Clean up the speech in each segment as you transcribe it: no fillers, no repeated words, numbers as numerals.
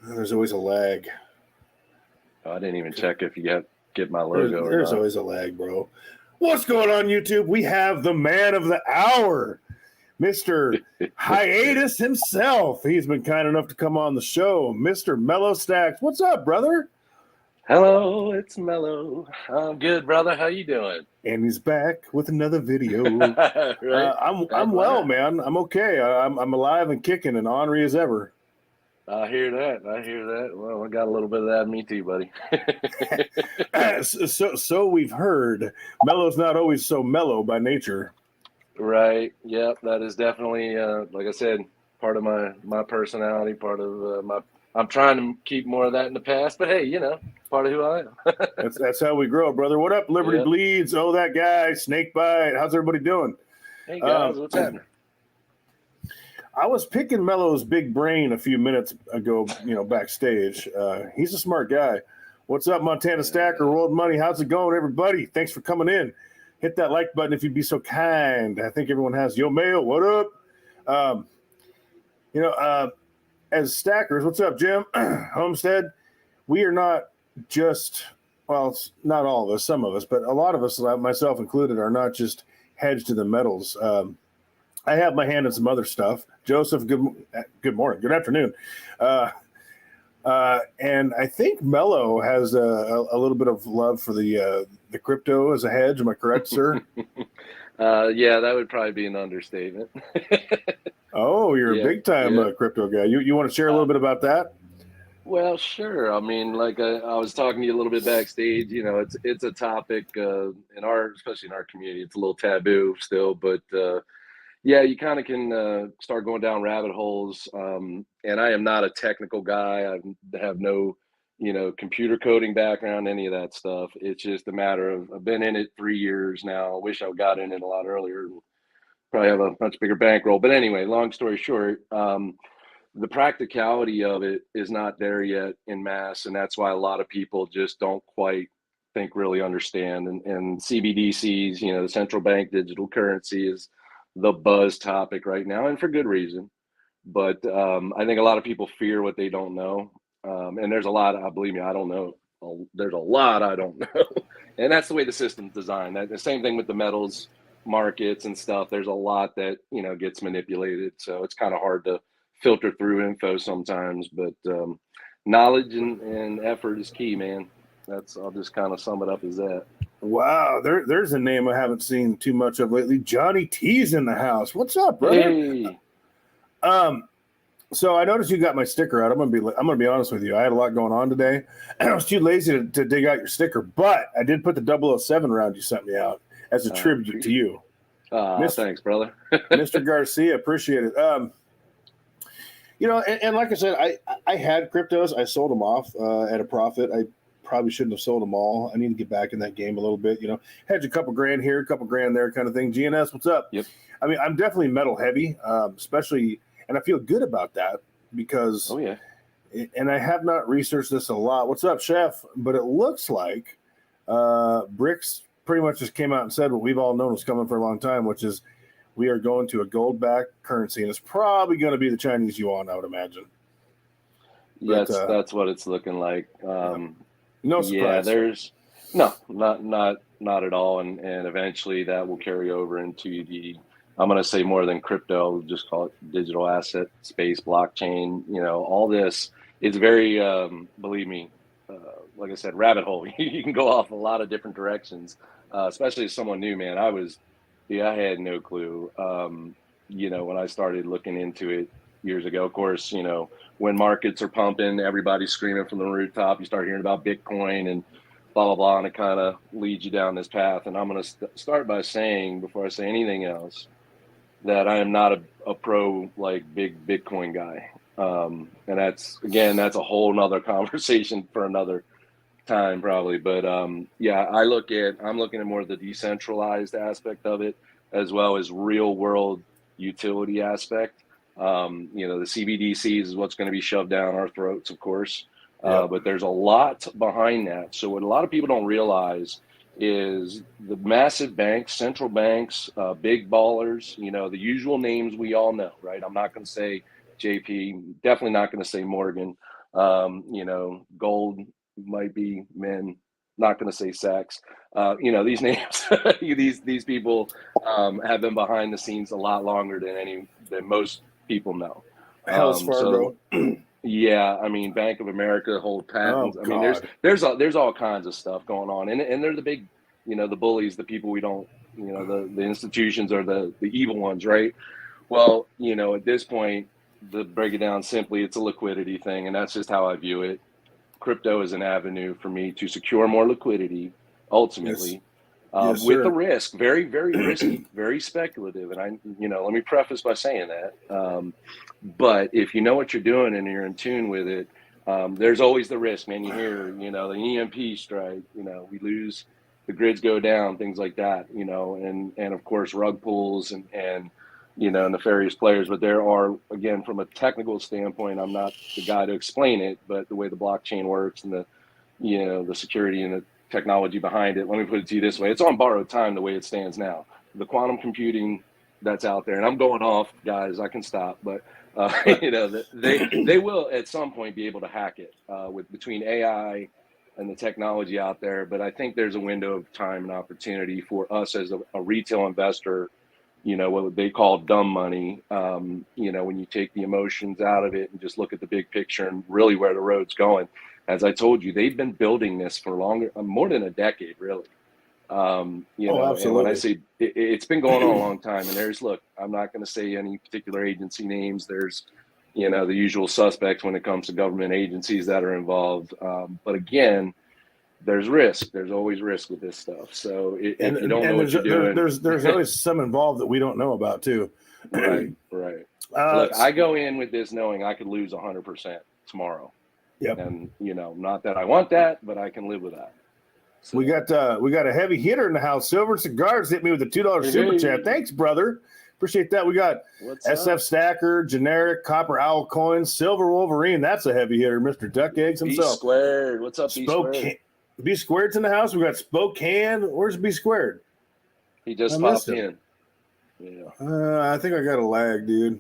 There's always a lag. Oh, I didn't even check if you get my logo or There's not. always a lag, bro. What's going on, YouTube? We have the man of the hour, Mr. Hiatus himself. He's been kind enough to come on the show, Mr. Mellow Stacks. What's up, brother? Hello, it's Mellow. I'm good, brother. How you doing? And he's back with another video. Right? I'm well, man. I'm okay. I'm alive and kicking and ornery as ever. I hear that. Well, I got a little bit of that in me too, buddy. So we've heard. Mellow's not always so mellow by nature. Right. Yep. That is definitely, like I said, part of my personality. Part of my. I'm trying to keep more of that in the past, but hey, part of who I am. That's how we grow, brother. What up, Liberty Bleeds? Oh, that guy, Snake Bite. How's everybody doing? Hey guys, what's happening? I was picking Mellow's big brain a few minutes ago, backstage. He's a smart guy. What's up, Montana Stacker, World Money? How's it going, everybody? Thanks for coming in. Hit that like button if you'd be so kind. I think everyone has. Yo, Mail, what up? As stackers, what's up, Jim? Homestead, we are not just, well, not all of us, some of us, but a lot of us, myself included, are not just hedged to the metals. I have my hand in some other stuff. Joseph, good morning, good afternoon. And I think Mellow has a little bit of love for the crypto as a hedge. Am I correct, sir? Yeah, that would probably be an understatement. Oh, you're a big time crypto guy. You want to share a little bit about that? Well, sure. I mean, like I was talking to you a little bit backstage. It's a topic especially in our community. It's a little taboo still, but yeah, you kind of can start going down rabbit holes. And I am not a technical guy. I have no, computer coding background, any of that stuff. It's just a matter of I've been in it 3 years now. I wish I got in it a lot earlier. Probably have a much bigger bankroll. But anyway, long story short, the practicality of it is not there yet in mass, and that's why a lot of people just don't quite really understand. And CBDCs, the central bank digital currency, is the buzz topic right now, and for good reason. But I think a lot of people fear what they don't know, and there's a lot. Believe me, I don't know. There's a lot I don't know, and that's the way the system's designed. The same thing with the metals markets and stuff. There's a lot that gets manipulated, so it's kind of hard to filter through info sometimes. But knowledge and effort is key, man. I'll just kind of sum it up as that. Wow, there's a name I haven't seen too much of lately. Johnny T's in the house. What's up, brother? Hey. So I noticed you got my sticker out. I'm gonna be honest with you. I had a lot going on today. I was too lazy to dig out your sticker, but I did put the 007 round you sent me out as a tribute to you. Thanks, brother. Mr. Garcia, appreciate it. And like I said, I had cryptos. I sold them off at a profit. I probably shouldn't have sold them all. I need to get back in that game a little bit. Hedge a couple grand here, a couple grand there, kind of thing. GNS, what's up? Yep. I mean, I'm definitely metal heavy, especially, and I feel good about that because. Oh yeah. And I have not researched this a lot. What's up, Chef? But it looks like BRICS pretty much just came out and said what we've all known was coming for a long time, which is we are going to a gold-backed currency, and it's probably going to be the Chinese yuan, I would imagine. Yeah, that's what it's looking like. No surprise. Yeah, there's not at all, and eventually that will carry over into I'm going to say more than crypto. We'll just call it digital asset space, blockchain. All this is very, believe me, like I said, rabbit hole. You can go off a lot of different directions. Especially as someone new, man. I had no clue. When I started looking into it years ago, of course, when markets are pumping, everybody's screaming from the rooftop. You start hearing about Bitcoin and blah, blah, blah, and it kind of leads you down this path. And I'm going to start by saying, before I say anything else, that I am not a pro, big Bitcoin guy. And that's a whole nother conversation for another time probably. But I'm looking at more of the decentralized aspect of it, as well as real world utility aspect. The CBDCs is what's going to be shoved down our throats, of course. But there's a lot behind that. So what a lot of people don't realize is the massive banks, central banks, big ballers, the usual names we all know, right? I'm not going to say JP, definitely not going to say Morgan. Gold might be men. Not going to say sex. These names, these people have been behind the scenes a lot longer than most people know. Hells Fargo. Yeah, I mean, Bank of America hold patents. Oh, I mean, God. there's all kinds of stuff going on, and they're the big, the bullies, the people we don't, the institutions are the evil ones, right? Well, at this point, to break it down simply, it's a liquidity thing, and that's just how I view it. Crypto is an avenue for me to secure more liquidity, ultimately, Yes. Yes, with the sir. risk, very, very risky, very speculative. And let me preface by saying that. But if you know what you're doing and you're in tune with it, there's always the risk, man. You hear, the EMP strike, we lose, the grids go down, things like that, and of course, rug pulls and nefarious players. But there are, again, from a technical standpoint, I'm not the guy to explain it, but the way the blockchain works and the security and the technology behind it. Let me put it to you this way. It's on borrowed time the way it stands now. The quantum computing that's out there, and I'm going off, guys, I can stop, but they will at some point be able to hack it with between AI and the technology out there. But I think there's a window of time and opportunity for us as a retail investor, what they call dumb money, when you take the emotions out of it and just look at the big picture and really where the road's going. As I told you, they've been building this for more than a decade, really. Absolutely. And when I say it's been going on a long time, and look, I'm not going to say any particular agency names. There's, the usual suspects when it comes to government agencies that are involved. But again, there's risk. There's always risk with this stuff. So if you don't know what you're doing, there's always some involved that we don't know about too. Right. Look, I go in with this knowing I could lose 100% tomorrow. Yep. And not that I want that, but I can live with that. So. We got a heavy hitter in the house. Silver Cigars hit me with a $2 super chat. Thanks, brother. Appreciate that. We got SF Stacker, generic, copper owl coins, silver Wolverine. That's a heavy hitter, Mr. Duck Eggs himself. B squared. What's up, B squared? B squared's in the house. We got Spokane. Where's B squared? He just popped in. Yeah. I think I got a lag, dude.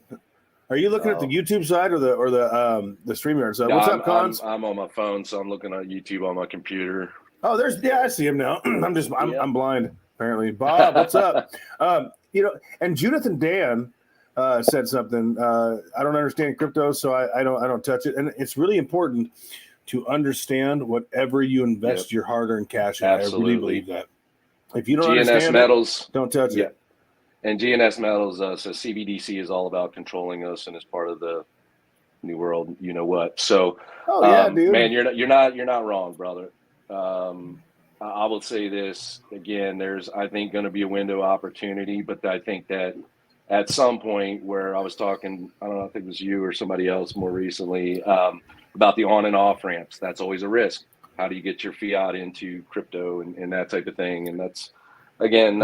Are you looking at the YouTube side or the StreamYard side? What's up, Cons? I'm on my phone, so I'm looking at YouTube on my computer. Oh, I see him now. I'm blind, apparently. Bob, what's up? And Judith and Dan said something. I don't understand crypto, so I don't touch it. And it's really important to understand whatever you invest your hard-earned cash in. Absolutely. I really believe that. If you don't GNS understand Metals, don't touch it. And GNS Metals says CBDC is all about controlling us and is part of the new world. You know what? So, dude. Man, you're not wrong, brother. I will say this again. There's, I think, going to be a window of opportunity, but I think that at some point where I was talking, I don't know if it was you or somebody else more recently, about the on and off ramps. That's always a risk. How do you get your fiat into crypto and that type of thing? And that's, again,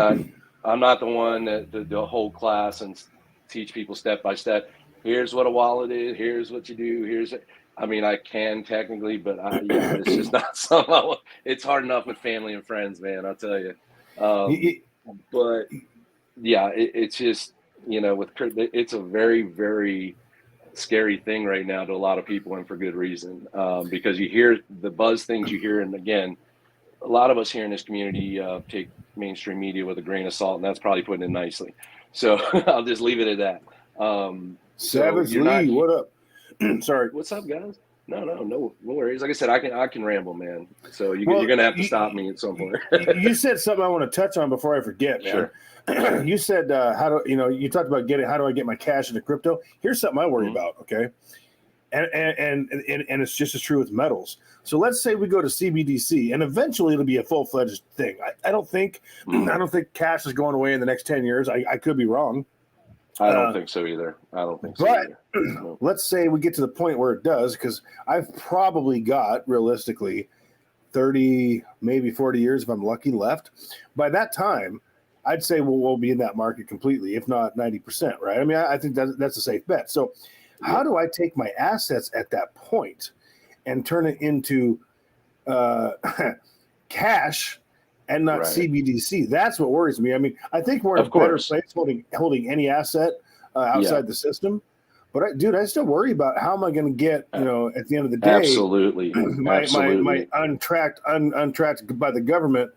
I'm not the one that the whole class and teach people step by step. Here's what a wallet is. Here's what you do. I can technically, but it's just not something. It's hard enough with family and friends, man. I'll tell you. But yeah, it's just, with crypto, it's a very, very scary thing right now to a lot of people, and for good reason. Because you hear the buzz things you hear, and again, a lot of us here in this community take mainstream media with a grain of salt, and that's probably putting it nicely. So I'll just leave it at that. Savage Lee, what up? Sorry. What's up, guys? No worries. Like I said, I can ramble, man. So you're gonna have to stop me at some point. You said something I want to touch on before I forget, man. Sure. You said you talked about how do I get my cash into crypto? Here's something I worry about, okay? And it's just as true with metals. So let's say we go to CBDC, and eventually it'll be a full-fledged thing. I don't think cash is going away in the next 10 years. I could be wrong. I don't think so either. But let's say we get to the point where it does, because I've probably got, realistically, 30, maybe 40 years, if I'm lucky, left. By that time, I'd say we'll be in that market completely, if not 90%, right? I mean, I think that's a safe bet. So how do I take my assets at that point and turn it into cash and not CBDC? That's what worries me. I mean, I think we're in a better place holding any asset outside the system. But I still worry about how am I going to get, at the end of the day, Absolutely. my untracked by the government,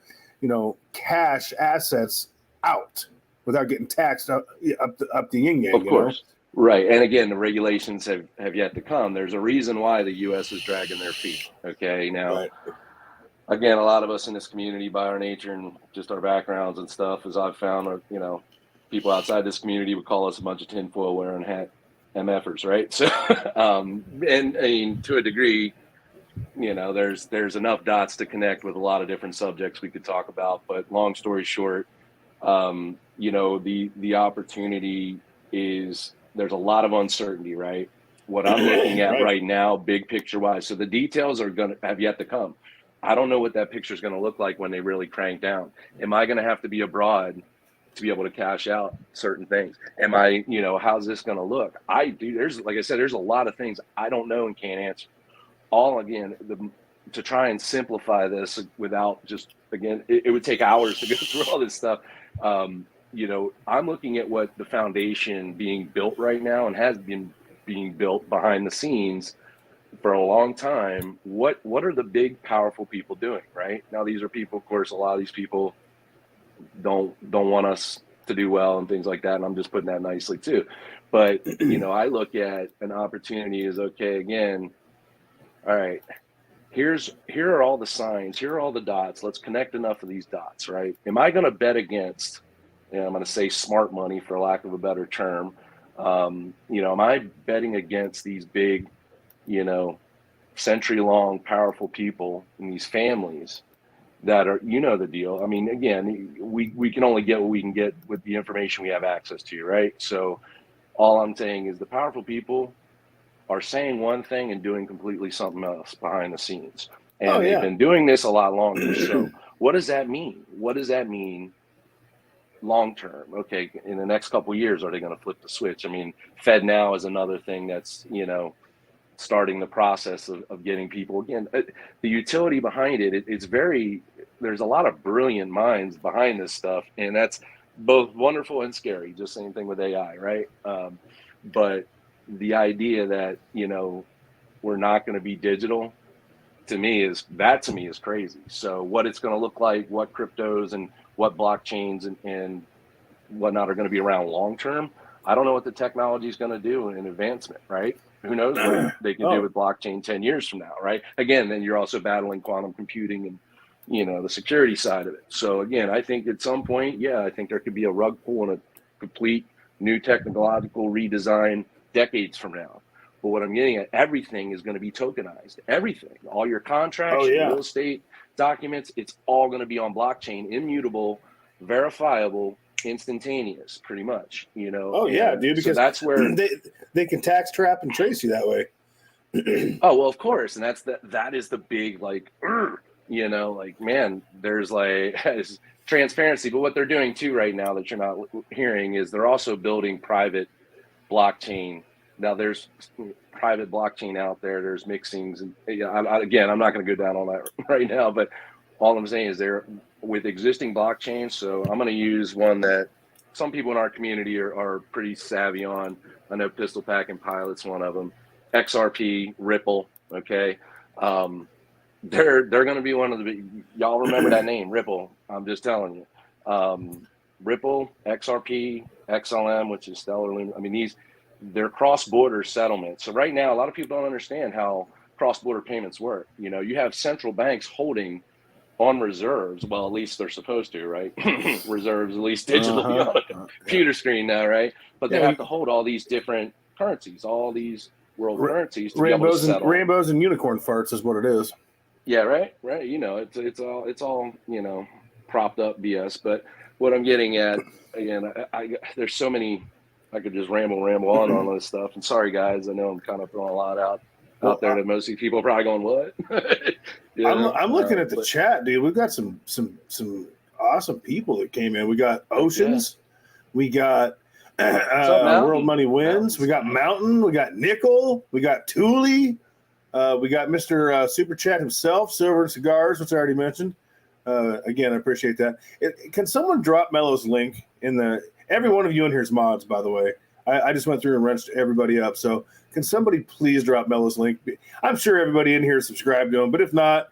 cash assets out without getting taxed up the yin yang. Of course. Right. And again, the regulations have yet to come. There's a reason why the U.S. is dragging their feet. Okay. Now, right. Again, a lot of us in this community, by our nature and just our backgrounds and stuff, as I've found, are, people outside this community would call us a bunch of tinfoil wearing hat MFers, right? So, and I mean, to a degree, there's enough dots to connect with a lot of different subjects we could talk about. But long story short, the opportunity is there's a lot of uncertainty, right? What I'm looking at right now, big picture wise. So the details are going to have yet to come. I don't know what that picture is going to look like when they really crank down. Am I going to have to be abroad to be able to cash out certain things? Am I, how's this going to look? Like I said, there's a lot of things I don't know and can't answer. All again, to try and simplify this without just, again, it would take hours to go through all this stuff. I'm looking at what the foundation being built right now and has been being built behind the scenes for a long time. What are the big, powerful people doing right now? These are people, of course, a lot of these people don't want us to do well and things like that. And I'm just putting that nicely too. But, I look at an opportunity as, okay, again, all right, here are all the signs, here are all the dots. Let's connect enough of these dots, right? Am I going to bet against, I'm going to say smart money for lack of a better term. Am I betting against these big, century-long powerful people and these families that are, the deal. I mean, again, we can only get what we can get with the information we have access to, right? So all I'm saying is the powerful people are saying one thing and doing completely something else behind the scenes. And they've been doing this a lot longer. So what does that mean? What does that mean long term? Okay, in the next couple of years, are they going to flip the switch? I mean, Fed Now is another thing that's, starting the process of getting people, again, the utility behind it, there's a lot of brilliant minds behind this stuff. And that's both wonderful and scary, just same thing with AI, right? But the idea that, we're not going to be digital, to me is crazy. So what it's going to look like, what cryptos and what blockchains and whatnot are going to be around long term, I don't know what the technology is going to do in advancement, right? Who knows what they can do with blockchain 10 years from now, right? Again, then you're also battling quantum computing and, the security side of it. So again, I think at some point, I think there could be a rug pull and a complete new technological redesign decades from now. But what I'm getting at, everything is going to be tokenized. Everything, all your contracts, your real estate documents, it's all going to be on blockchain, immutable, verifiable, instantaneous, pretty much. Dude, because so that's where they can tax trap and trace you that way. Oh well, of course, and that is the big man, there's transparency. But what they're doing too right now that you're not hearing is they're also building private blockchain. Now there's private blockchain out there. There's mixings, and I'm not going to go down on that right now. But all I'm saying is they're with existing blockchains. So I'm going to use one that some people in our community are pretty savvy on. I know Pistol Pack and Pilot's one of them. XRP, Ripple. Okay, they're going to be one of the big. Y'all remember that name, Ripple? I'm just telling you. Ripple, XRP, XLM, which is Stellar Lunar. I mean, they're cross-border settlements. So right now, a lot of people don't understand how cross-border payments work. You have central banks holding on reserves. Well, at least they're supposed to, right? Reserves, at least digitally on a computer screen now, right? But they have to hold all these different currencies, all these world currencies to be able to settle. Rainbows and unicorn farts is what it is. Yeah, right. It's all propped up BS. But what I'm getting at, again, there's so many. I could just ramble on all this stuff. And sorry, guys, I know I'm kind of throwing a lot out there that most of these people are probably going, what? I'm looking at the chat, dude. We've got some awesome people that came in. We got Oceans. We got World Money Wins. We got Mountain. We got Nickel. We got Thule. We got Mr. Super Chat himself, Silver and Cigars, which I already mentioned. Again, I appreciate that. Can someone drop Mellow's link in the... Every one of you in here is mods, by the way. I just went through and wrenched everybody up. So can somebody please drop Mellow's link? I'm sure everybody in here is subscribed to him, but if not,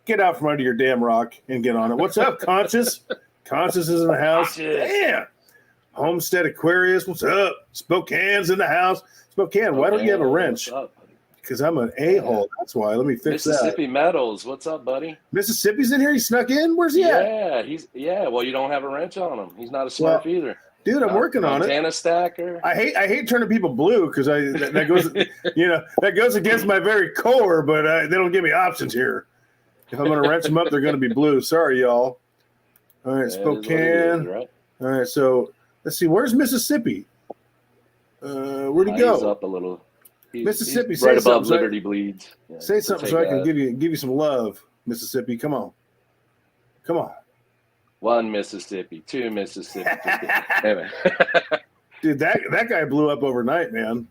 get out from under your damn rock and get on it. What's up, Conscious? Conscious is in the house. Damn. Homestead Aquarius, what's up? Spokane's in the house. Spokane, why don't you have a wrench? Because I'm an a-hole. That's why. Let me fix Mississippi Metals, what's up, buddy? Mississippi's in here. He snuck in. Where's he at? Yeah. Well, you don't have a wrench on him. He's not a Smurf either. Dude, I'm working on it. Montana stacker. I hate turning people blue because that goes that goes against my very core. But they don't give me options here. If I'm going to wrench them up, they're going to be blue. Sorry, y'all. All right, Spokane. Right? All right, so let's see. Where's Mississippi? Where'd he go? He's up a little. Mississippi, he's right above Liberty Bleeds. Yeah, say something so I can give you some love, Mississippi. Come on. One Mississippi, two Mississippi. Dude, that guy blew up overnight, man.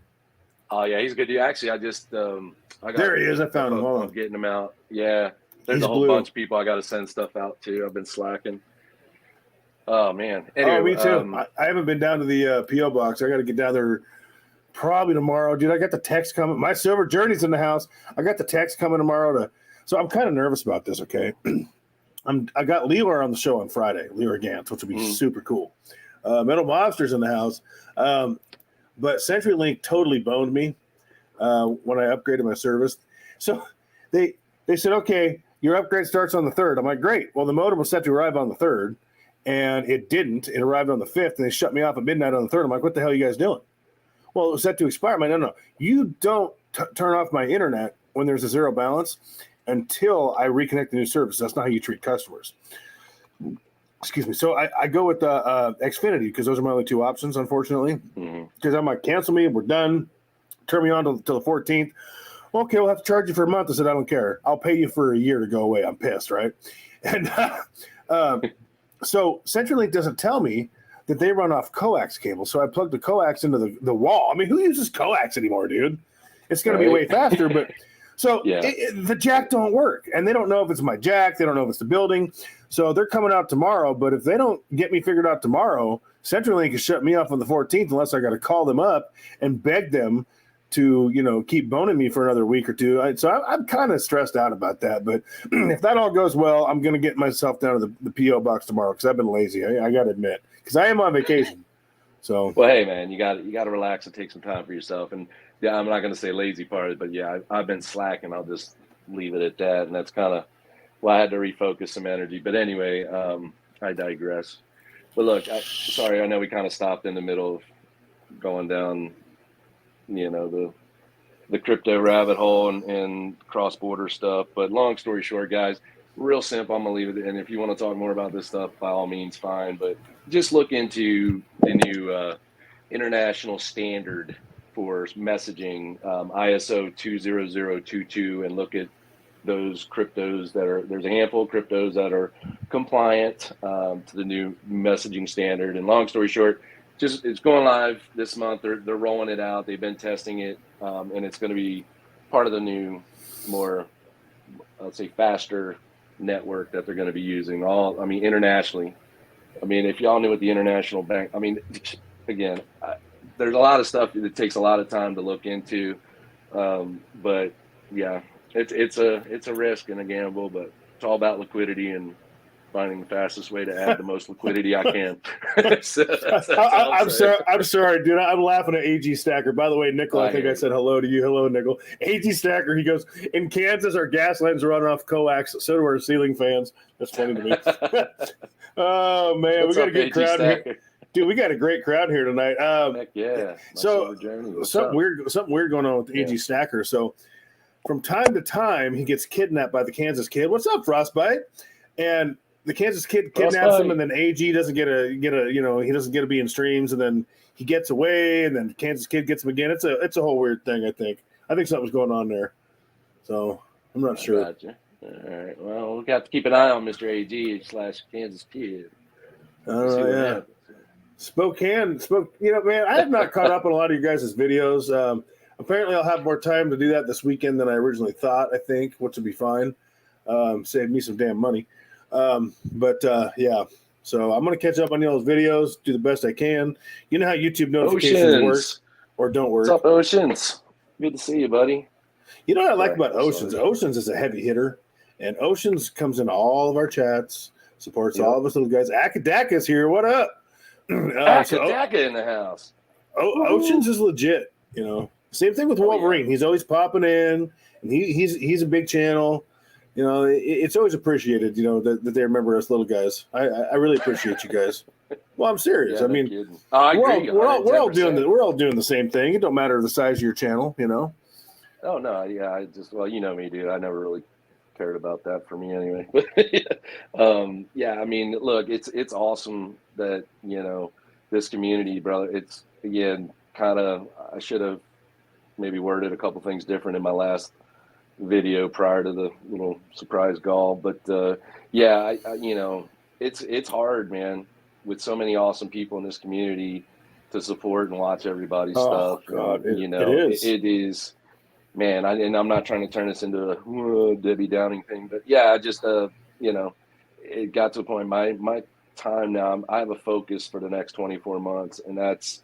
Oh yeah, he's good. Actually, I just there he is. I found him. I'm getting him out. Yeah, there's a whole bunch of people I got to send stuff out to. I've been slacking. Oh man. Anyway, me too. I haven't been down to the PO.Box. I got to get down there probably tomorrow, dude. I got the text coming. My Silver Journey's in the house. I got the text coming tomorrow so I'm kind of nervous about this. Okay, I got Leroy on the show on Friday, Leroy Gantz, which will be super cool. Metal Monsters in the house, but CenturyLink totally boned me when I upgraded my service. So they said, okay, your upgrade starts on the 3rd. I'm like, great. Well, the modem was set to arrive on the 3rd, and it didn't. It arrived on the 5th, and they shut me off at midnight on the 3rd. I'm like, what the hell are you guys doing? Well, it was set to expire. I'm like, no. You don't turn off my internet when there's a zero balance until I reconnect the new service. That's not how you treat customers. Excuse me. So I go with Xfinity because those are my only two options, unfortunately. Because I'm like, cancel me. We're done. Turn me on till the 14th. Okay, we'll have to charge you for a month. I said, I don't care. I'll pay you for a year to go away. I'm pissed, right? And so CenturyLink doesn't tell me that they run off coax cable. So I plugged the coax into the wall. I mean, who uses coax anymore, dude? It's going to be way faster. But so the jack don't work. And they don't know if it's my jack. They don't know if it's the building. So they're coming out tomorrow. But if they don't get me figured out tomorrow, CenturyLink is shut me off on the 14th unless I got to call them up and beg them to, keep boning me for another week or two. So I'm kind of stressed out about that. But if that all goes well, I'm going to get myself down to the P.O.Box tomorrow because I've been lazy. I got to admit, because I am on vacation. So, well, hey, man, you got to relax and take some time for yourself. And yeah, I'm not going to say lazy part, but yeah, I've been slacking. I'll just leave it at that. And that's kind of why I had to refocus some energy. But anyway, I digress. But look, sorry, I know we kind of stopped in the middle of going down the crypto rabbit hole and cross-border stuff. But long story short, guys, real simple. I'm going to leave it. And if you want to talk more about this stuff, by all means, fine. But just look into the new international standard for messaging, ISO 20022, and look at those cryptos there's a handful of cryptos that are compliant to the new messaging standard. And long story short, it's going live this month. They're rolling it out. They've been testing it, and it's going to be part of the new, more, I'd say, faster network that they're going to be using. Internationally. I mean, if y'all knew what the international bank. I mean, again, there's a lot of stuff that takes a lot of time to look into, but yeah, it's a risk and a gamble, but it's all about liquidity and finding the fastest way to add the most liquidity I can. I'm sorry, dude. I'm laughing at AG Stacker. By the way, Nickel, I think I said hello to you. Hello, Nickel. AG Stacker, he goes, in Kansas, our gas lines run off coax. So do our ceiling fans. That's funny to me. Oh, man. We got a good crowd here. Dude, we got a great crowd here tonight. Heck yeah. So something weird going on with AG Stacker. So from time to time, he gets kidnapped by the Kansas kid. What's up, Frostbite? And the Kansas kid kidnaps him, and then AG doesn't get a he doesn't get to be in streams, and then he gets away, and then the Kansas kid gets him again. It's a whole weird thing. I think something's going on there. So I'm not sure. Gotcha. All right. Well, we got to keep an eye on Mr. AG / Kansas kid. Yeah. Spokane. Man, I have not caught up on a lot of you guys' videos. Apparently, I'll have more time to do that this weekend than I originally thought. I think, which would be fine. Save me some damn money. Yeah. So I'm going to catch up on those videos, do the best I can. You know how YouTube notifications work or don't work. What's up, Oceans? Good to see you, buddy. You know what I like about Oceans? Oceans is a heavy hitter, and Oceans comes into all of our chats, supports all of us little guys. Akadaka's here. What up? Akadaka in the house. Oceans is legit. You know, same thing with Wolverine. He's always popping in, and he's a big channel. You know, it's always appreciated. You know that they remember us little guys. I really appreciate you guys. Well, I'm serious. Yeah, I mean, I agree. we're all doing the same thing. It don't matter the size of your channel. You know. Oh no, yeah. You know me, dude. I never really cared about that for me anyway. Yeah. I mean, look, it's awesome that this community, brother. It's again kind of I should have maybe worded a couple things different in my last video prior to the little surprise call, but yeah, it's hard, man, with so many awesome people in this community to support and watch everybody's stuff. God, it is, man. And I'm not trying to turn this into a Debbie Downing thing, but yeah, I just it got to a point. My time now, I have a focus for the next 24 months, and that's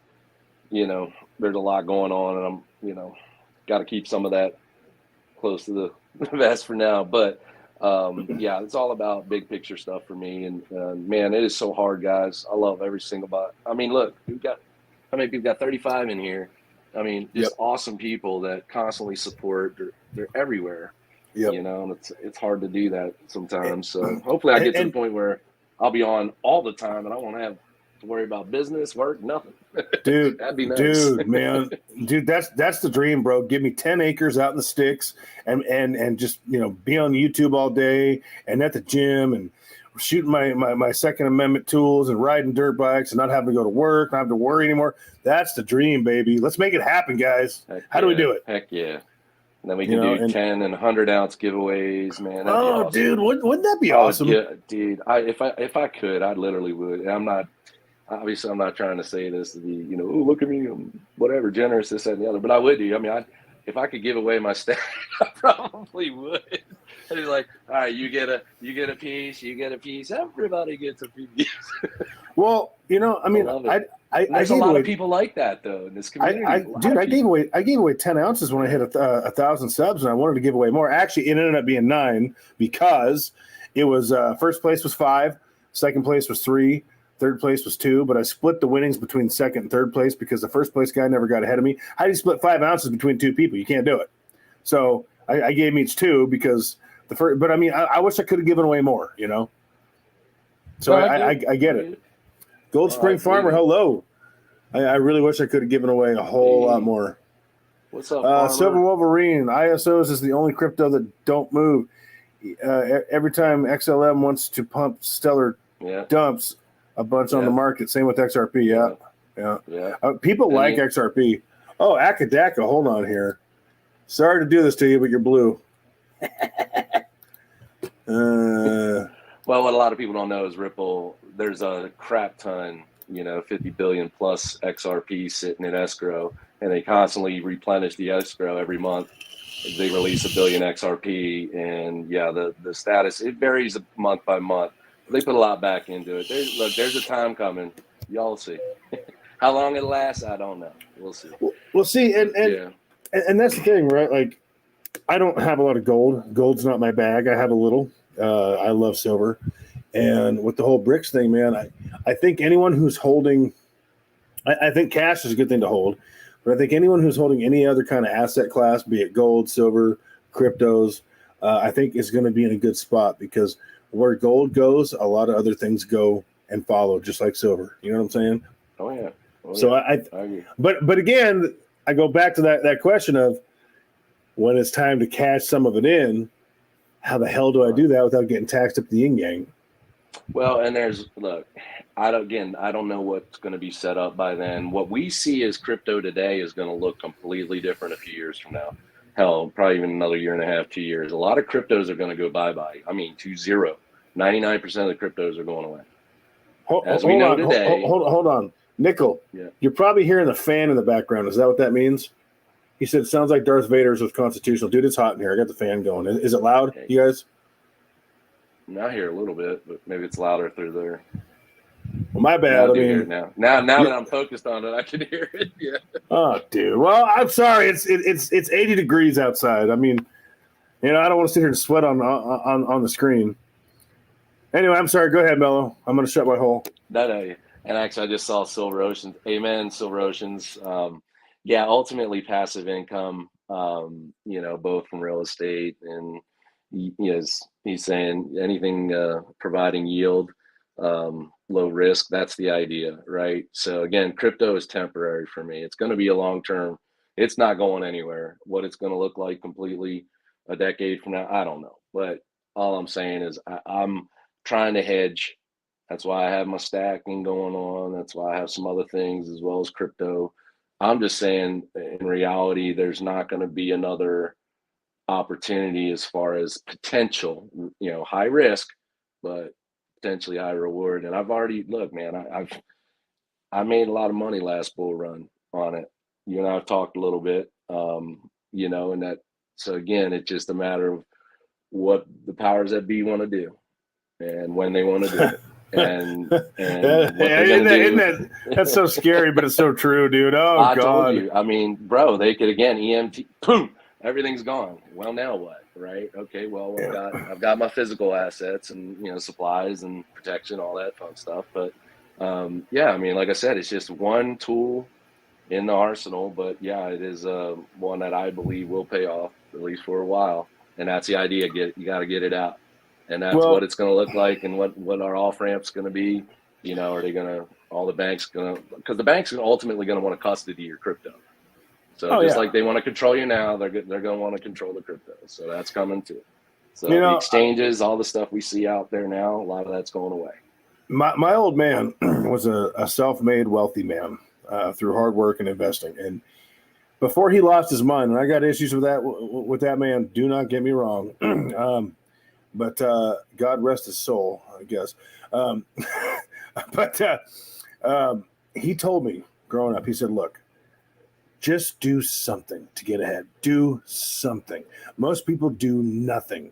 there's a lot going on, and I'm got to keep some of that close to the vest for now, but yeah, it's all about big picture stuff for me. And man, it is so hard, guys. I love every single bot. I mean, look, how many people got 35 in here? I mean, just awesome people that constantly support. They're everywhere. And it's hard to do that sometimes. So hopefully I get to the point where I'll be on all the time and I won't have to worry about business, work, nothing. Dude, that'd be nice. Dude, man, that's the dream, bro. Give me 10 acres out in the sticks and just be on YouTube all day and at the gym and shooting my Second Amendment tools and riding dirt bikes and not having to go to work, not having to worry anymore. That's the dream, baby. Let's make it happen, guys. How do we do it? Heck yeah. And then we can do 10 and 100 ounce giveaways, man. That'd be awesome. Dude, wouldn't that be awesome? Yeah, dude. If I could, I literally would. And I'm not trying to say this to be, oh, look at me, I'm whatever, generous, this, that, and the other. But I would do. I mean, if I could give away my stack, I probably would. I'd be like, all right, you get a piece, you get a piece, everybody gets a piece. Well, I mean, there's a lot of people like that though in this community. I gave away 10 ounces when I hit 1,000 subs, and I wanted to give away more. Actually, it ended up being 9 because it was first place was 5, second place was 3. Third place was 2, but I split the winnings between second and third place because the first place guy never got ahead of me. How do you split 5 ounces between 2 people? You can't do it. So I gave him each 2 because the first. But I mean, I wish I could have given away more. So I get it. Gold Spring Farmer, hello. I really wish I could have given away a whole lot more. What's up, Silver Wolverine? ISOs is the only crypto that don't move. Every time XLM wants to pump Stellar dumps a bunch on the market. Same with XRP. Yeah. People like XRP. Oh, Akadaka, hold on here. Sorry to do this to you, but you're blue. Well, what a lot of people don't know is Ripple. There's a crap ton, 50 billion plus XRP sitting in escrow, and they constantly replenish the escrow every month. They release 1 billion XRP, and the status, it varies month by month. They put a lot back into it. There's a time coming. Y'all see. How long it lasts, I don't know. We'll see. We'll see. And that's the thing, right? Like, I don't have a lot of gold. Gold's not my bag. I have a little. I love silver. And with the whole BRICS thing, man, I think anyone who's holding – I think cash is a good thing to hold. But I think anyone who's holding any other kind of asset class, be it gold, silver, cryptos, I think is going to be in a good spot because – where gold goes, a lot of other things go and follow, just like silver. You know what I'm saying? Oh yeah. So I agree. But again, I go back to that question of when it's time to cash some of it in. How the hell do I do that without getting taxed up the yin yang? Well, and I don't know what's going to be set up by then. What we see as crypto today is going to look completely different a few years from now. Hell, probably even another year and a half, 2 years. A lot of cryptos are going to go bye-bye. I mean, to zero. 99% of the cryptos are going away. Hold on. Nickel, You're probably hearing the fan in the background. Is that what that means? He said, it sounds like Darth Vader's was constitutional. Dude, it's hot in here. I got the fan going. Is it loud, you guys? I hear a little bit, but maybe it's louder through there. Well, my bad. I I do hear mean, it now. Now that I'm focused on it, I can hear it. Yeah. oh, dude. Well, I'm sorry. It's 80 degrees outside. I mean, I don't want to sit here and sweat on the screen. Anyway, I'm sorry. Go ahead, Mellow. I'm going to shut my hole. No. And actually, I just saw Silver Oceans. Amen, Silver Oceans. Yeah, ultimately passive income. Both from real estate and he's saying anything providing yield, low risk. That's the idea, right? So again, crypto is temporary for me. It's going to be a long term. It's not going anywhere. What it's going to look like completely a decade from now, I don't know. But all I'm saying is I'm trying to hedge. That's why I have my stacking going on. That's why I have some other things as well as crypto. I'm just saying, in reality, there's not going to be another opportunity as far as potential, high risk, but potentially high reward. And I've already, look, man, I made a lot of money last bull run on it. You and I've talked a little bit, and that, so again, it's just a matter of what the powers that be want to do and when they want to do it. And what they're gonna do. That's so scary, but it's so true, dude. Oh, I God. told you. I mean, bro, they could again EMT. Boom, everything's gone. Well, now what? Right? Okay. Well, I've got my physical assets and supplies and protection, all that fun stuff. But yeah, I mean, like I said, it's just one tool in the arsenal. But yeah, it is one that I believe will pay off at least for a while. And that's the idea. You got to get it out. And that's what it's going to look like, and what our off ramp's going to be. Are they going to? All the banks going to? Because the banks are ultimately going to want to custody your crypto. So like they want to control you now, they're going to want to control the crypto. So that's coming too. So the exchanges, all the stuff we see out there now, a lot of that's going away. My old man was a self-made wealthy man through hard work and investing, and before he lost his mind, and I got issues with that man. Do not get me wrong. But God rest his soul, I guess. But he told me growing up, he said, look, just do something to get ahead. Do something. Most people do nothing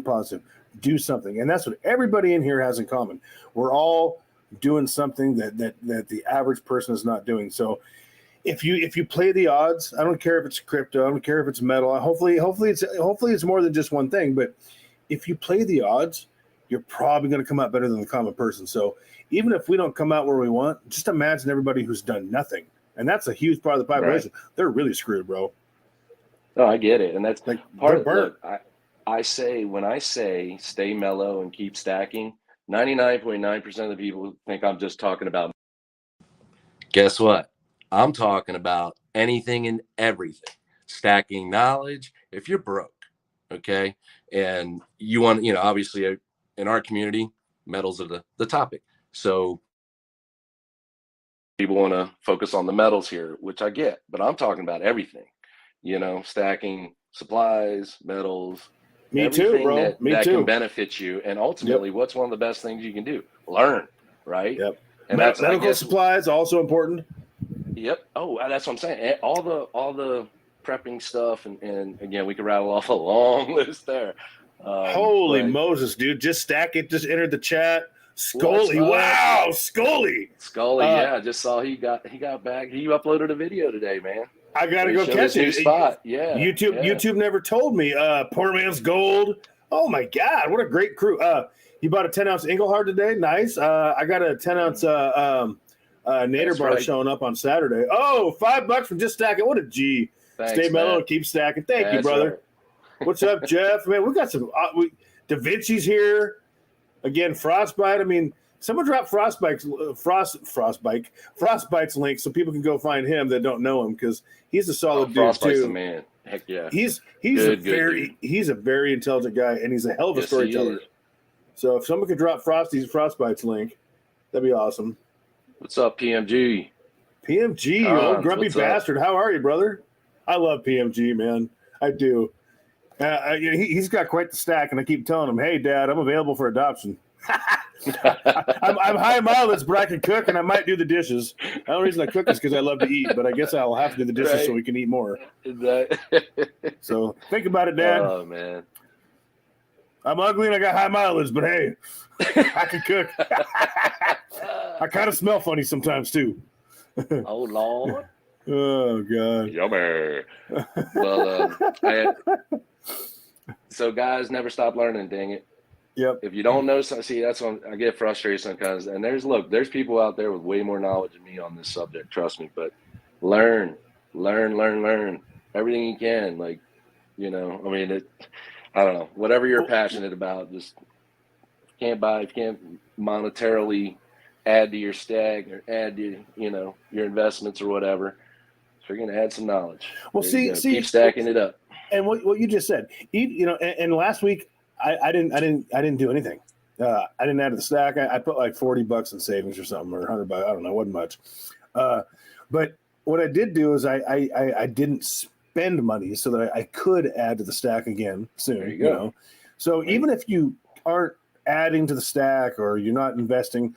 positive. Do something. And that's what everybody in here has in common. We're all doing something that the average person is not doing. So if you play the odds, I don't care if it's crypto, I don't care if it's metal. Hopefully it's more than just one thing, but if you play the odds, you're probably going to come out better than the common person. So even if we don't come out where we want, just imagine everybody who's done nothing. And that's a huge part of the population. Right. They're really screwed, bro. No, I get it. And that's like part of it. When I say stay mellow and keep stacking, 99.9% of the people think I'm just talking about. Guess what? I'm talking about anything and everything. Stacking knowledge. If you're broke, okay, and you want, obviously in our community, metals are the topic. So people want to focus on the metals here, which I get, but I'm talking about everything, stacking supplies, metals, Me too, bro. that can benefit you. And ultimately, what's one of the best things you can do? Learn, right? Yep. And that's medical supplies also important. Yep. Oh, that's what I'm saying. All the prepping stuff, and again, we could rattle off a long list there. Holy Moses, dude! Just stack it. Just entered the chat. Scully, wow, Scully. Yeah, I just saw he got back. He uploaded a video today, man. I gotta go catch it. New spot. Yeah. YouTube never told me. Poor man's gold. Oh my God, what a great crew. You bought a 10-ounce Engelhard today. Nice. I got a 10-ounce Nader bar showing up on Saturday. Oh, $5 from just stacking. What a G. Thanks, Stay mellow man. and keep stacking. Thank you, brother. Right. What's up, Jeff? Man, we got some. Da Vinci's here. Again, Frostbite. I mean, someone dropped Frostbite's link so people can go find him that don't know him because he's a solid dude Frostbite's too. the man. Heck yeah. He's a very intelligent guy and he's a hell of a storyteller. So if someone could drop Frostbite's link, that'd be awesome. What's up, PMG? PMG, old grumpy bastard. How are you, brother? I love PMG, man. I do. He's got quite the stack, and I keep telling him, "Hey, Dad, I'm available for adoption." I'm high mileage, but I can cook, and I might do the dishes. The only reason I cook is because I love to eat, but I guess I'll have to do the dishes so we can eat more. So think about it, Dad. Oh man. I'm ugly and I got high mileage, but hey, I can cook. I kind of smell funny sometimes too. Oh Lord. Oh God. Yummy. Well, so guys, never stop learning. Dang it. Yep. If you don't know, see, that's when I get frustrated sometimes. And there's people out there with way more knowledge than me on this subject. Trust me. But learn everything you can. Like, I mean, I don't know, whatever you're passionate about, just if you can't monetarily add to your stack or add to, your investments or whatever. So you're going to add some knowledge. Well, keep stacking it up. And what you just said, and last week I didn't do anything. I didn't add to the stack. I put like $40 in savings or something, or $100. I don't know, wasn't much. But what I did do is I didn't spend money so that I could add to the stack again soon. There you go. So even if you aren't adding to the stack or you're not investing,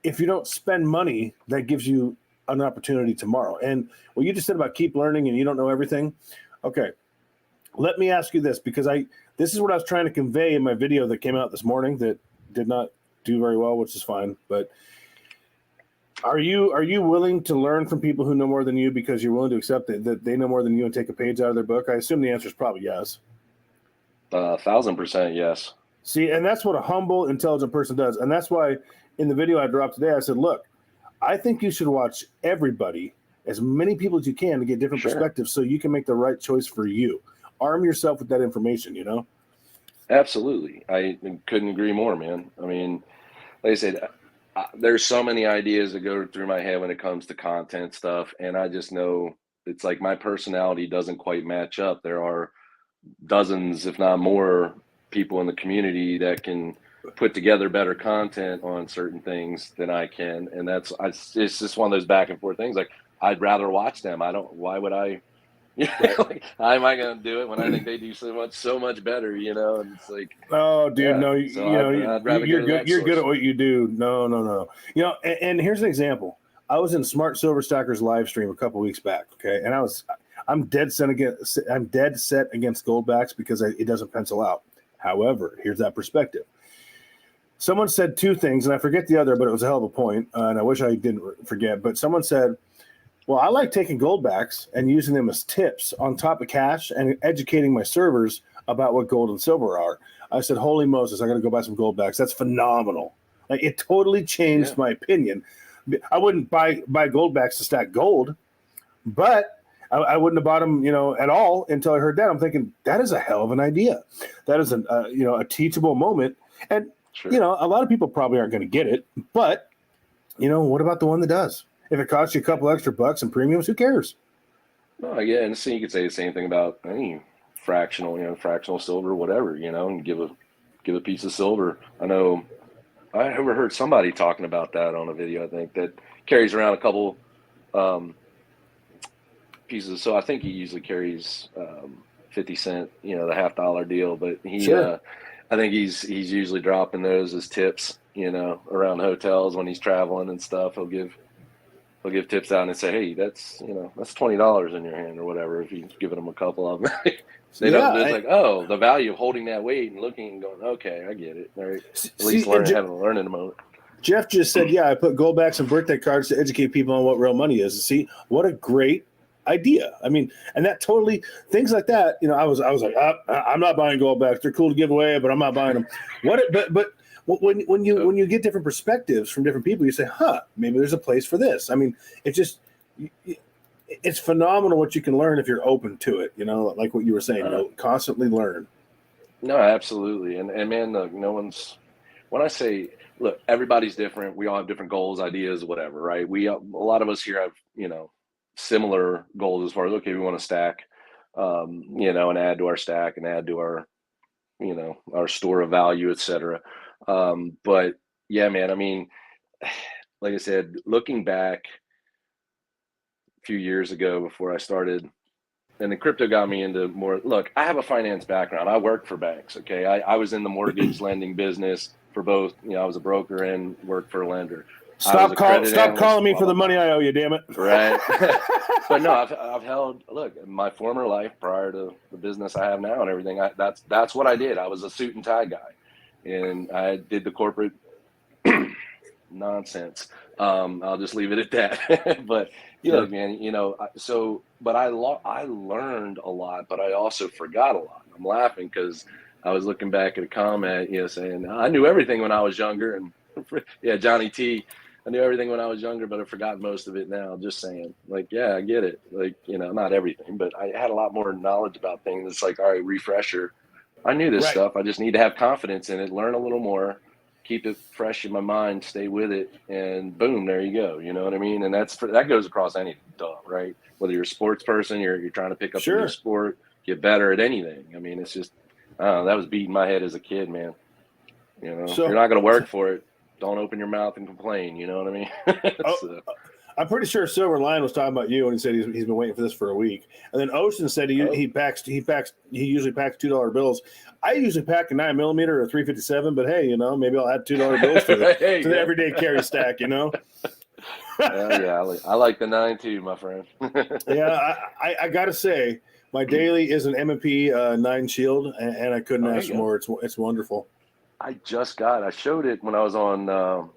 if you don't spend money, that gives you an opportunity tomorrow. And what you just said about keep learning and you don't know everything. Okay. Let me ask you this, because this is what I was trying to convey in my video that came out this morning that did not do very well, which is fine. But are you willing to learn from people who know more than you because you're willing to accept that they know more than you and take a page out of their book? I assume the answer is probably yes. 1,000% yes. See, and that's what a humble, intelligent person does. And that's why in the video I dropped today, I said, look, I think you should watch everybody, as many people as you can, to get different perspectives so you can make the right choice for you. Arm yourself with that information, Absolutely. I couldn't agree more, man. I mean, like I said, there's so many ideas that go through my head when it comes to content stuff. And I just know it's like my personality doesn't quite match up. There are dozens, if not more, people in the community that can put together better content on certain things than I can. And it's just one of those back and forth things. Like, I'd rather watch them. Why would I? Like, how am I going to do it when I think they do so much better, And it's like, oh, dude, no, I'd rather you're good. You're good at what you do. No. And here's an example. I was in Smart Silver Stacker's live stream a couple weeks back. Okay, and I'm dead set against gold backs because it doesn't pencil out. However, here's that perspective. Someone said two things, and I forget the other, but it was a hell of a point, and I wish I didn't forget. But someone said, well, I like taking gold backs and using them as tips on top of cash and educating my servers about what gold and silver are. I said, holy Moses, I got to go buy some gold backs. That's phenomenal. Like, it totally changed my opinion. I wouldn't buy gold backs to stack gold, but I wouldn't have bought them, at all until I heard that. I'm thinking that is a hell of an idea. That is a teachable moment. And, a lot of people probably aren't going to get it, but what about the one that does? If it costs you a couple extra bucks in premiums, who cares? Oh, yeah, and you could say the same thing about any fractional silver, whatever, and give a piece of silver. I know I overheard somebody talking about that on a video, I think, that carries around a couple pieces. So I think he usually carries 50 cent, the $50 deal, but I think he's usually dropping those as tips, around hotels when he's traveling and stuff. He'll give tips out and say, hey, that's $20 in your hand or whatever, if he's giving them a couple of them. It's like, oh, the value of holding that weight and looking and going, having a learning moment. Jeff just said, I put gold backs and birthday cards to educate people on what real money is. See, what a great idea. I mean, and that totally, things like that, I was like, I'm not buying gold backs. They're cool to give away, but I'm not buying them. But when you get different perspectives from different people, you say, maybe there's a place for this. I mean, it's phenomenal what you can learn if you're open to it, like what you were saying, constantly learn. No, absolutely. And man, when I say, look, everybody's different. We all have different goals, ideas, whatever, right? A lot of us here have, similar goals as far as, okay, we want to stack, and add to our stack and add to our, our store of value, et cetera. But yeah, man, I mean, like I said, looking back a few years ago before I started, and the crypto got me into more, look, I have a finance background. I worked for banks. Okay. I was in the mortgage lending business for both, I was a broker and worked for a lender. Stop calling me for the money I owe you, damn it. Right. But no, I've held, look, my former life prior to the business I have now and everything, that's what I did. I was a suit and tie guy, and I did the corporate nonsense. I'll just leave it at that. But look, man, but I learned a lot, but I also forgot a lot. I'm laughing because I was looking back at a comment, saying I knew everything when I was younger, and Johnny T. I knew everything when I was younger, but I forgot most of it now. Just saying, like, I get it. Like, not everything, but I had a lot more knowledge about things. It's like, all right, refresher. I knew this stuff. I just need to have confidence in it, learn a little more, keep it fresh in my mind, stay with it, and boom, there you go. You know what I mean? And that goes across anything, right? Whether you're a sports person, you're trying to pick up a new sport, get better at anything. I mean, it's just, that was beating my head as a kid, man. If you're not going to work for it, don't open your mouth and complain. You know what I mean? I'm pretty sure Silver Lion was talking about you when he said he's been waiting for this for a week. And then Ocean said he usually packs $2 bills. I usually pack a 9mm or a 357, but hey, maybe I'll add $2 bills to the everyday carry stack. I like the 9 too, my friend. I gotta say, my daily is an M&P 9 shield, and I couldn't ask for more. It's wonderful. I showed it when I was on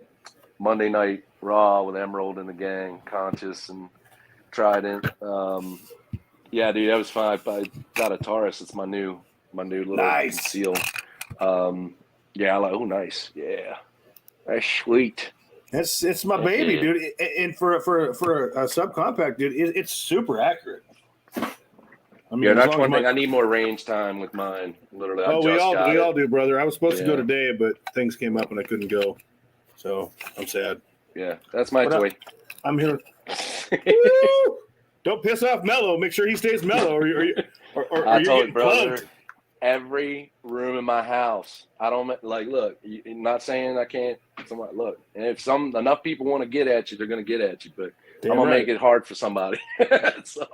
Monday Night Raw with Emerald and the gang, Conscious and Trident. Dude, that was fun. I got a Taurus. It's my new little seal. Nice. Yeah, that's sweet. It's my baby, dude. And for a subcompact, dude, it's super accurate. I mean, that's one thing. I need more range time with mine. Literally, we all do, brother. I was supposed to go today, but things came up and I couldn't go, so I'm sad. Yeah, that's my toy. I'm here. Don't piss off Mellow. Make sure he stays mellow, or you're getting plugged. Every room in my house, I don't look. Not saying I can't. Look, and if enough people want to get at you, they're going to get at you. But I'm gonna make it hard for somebody. So.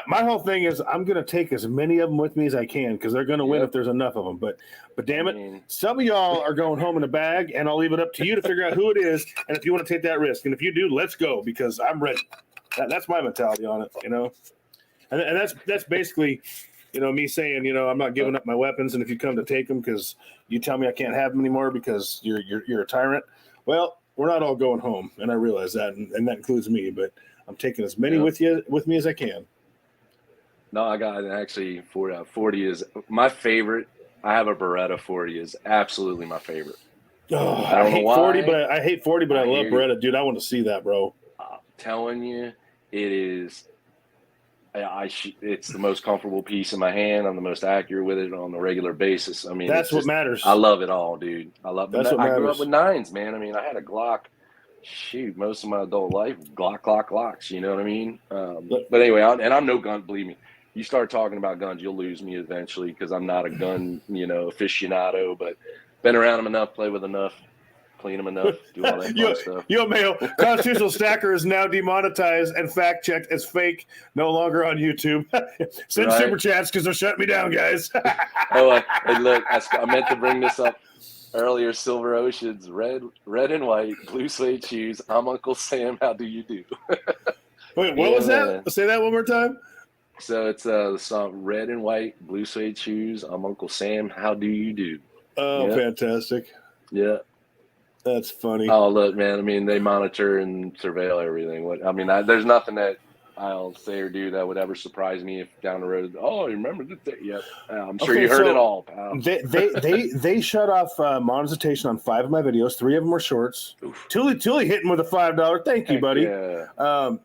My whole thing is I'm going to take as many of them with me as I can because they're going to win if there's enough of them. But damn it, some of y'all are going home in a bag, and I'll leave it up to you to figure out who it is and if you want to take that risk. And if you do, let's go because I'm ready. That's my mentality on it, And that's basically, me saying, I'm not giving up my weapons. And if you come to take them because you tell me I can't have them anymore because you're a tyrant, well, we're not all going home, and I realize that, and that includes me. But I'm taking as many with me as I can. No, I got actually 40 is my favorite. I have a Beretta 40 is absolutely my favorite. Oh, I hate 40, but I love Beretta, dude. I want to see that, bro. I'm telling you, it is. It's the most comfortable piece in my hand. I'm the most accurate with it on a regular basis. I mean, that's what matters. I love it all, dude. I grew up with 9s, man. I mean, I had a Glock. Shoot, most of my adult life, Glocks. You know what I mean? But anyway, I'm no gun. Believe me. You start talking about guns, you'll lose me eventually because I'm not a gun, aficionado, but been around them enough, play with enough, clean them enough, do all that fun stuff. Mayo, Constitutional Stacker is now demonetized and fact-checked as fake, no longer on YouTube. Send super chats because they're shutting me down, guys. Hey, look, I meant to bring this up earlier. Silver Oceans, red and white, blue suede shoes. I'm Uncle Sam. How do you do? Wait, what was that? Say that one more time. So it's the song Red and White, Blue Suede Shoes. I'm Uncle Sam. How do you do? Oh, fantastic. Yeah. That's funny. Oh, look, man. I mean, they monitor and surveil everything. There's nothing that I'll say or do that would ever surprise me if down the road, you remember that? Yeah. I'm sure you heard it all, pal. They shut off monetization on 5 of my videos. 3 of them were shorts. Oof. Tully hitting with a $5. Thank you, buddy. Yeah.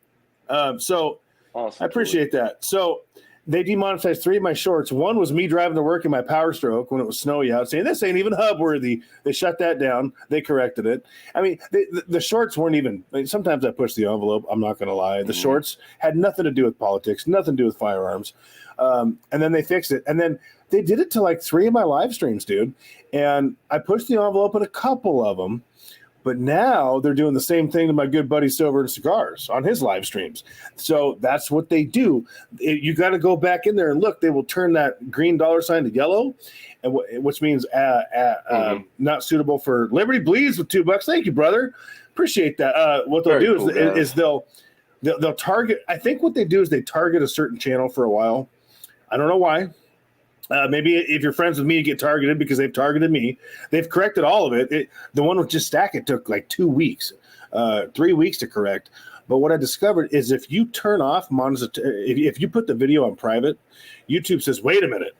So awesome, I appreciate that. So they demonetized 3 of my shorts. One was me driving to work in my Power Stroke when it was snowy out, saying this ain't even hub worthy. They shut that down. They corrected it. I mean, the shorts weren't even. Sometimes I push the envelope. I'm not going to lie. The shorts had nothing to do with politics, nothing to do with firearms. And then they fixed it. And then they did it to like 3 of my live streams, dude. And I pushed the envelope in a couple of them. But now they're doing the same thing to my good buddy Silver and Cigars on his live streams. So that's what they do. You got to go back in there and look. They will turn that green $ to yellow, which means not suitable for Liberty Bleeds with $2. Thank you, brother. Appreciate that. What they'll Very do cool is they'll target. I think what they do is they target a certain channel for a while. I don't know why. Maybe if you're friends with me, you get targeted because they've targeted me. They've corrected all of it. The one with Just Stack It took like 2 weeks, 3 weeks to correct. But what I discovered is if you turn off if you put the video on private, YouTube says, wait a minute,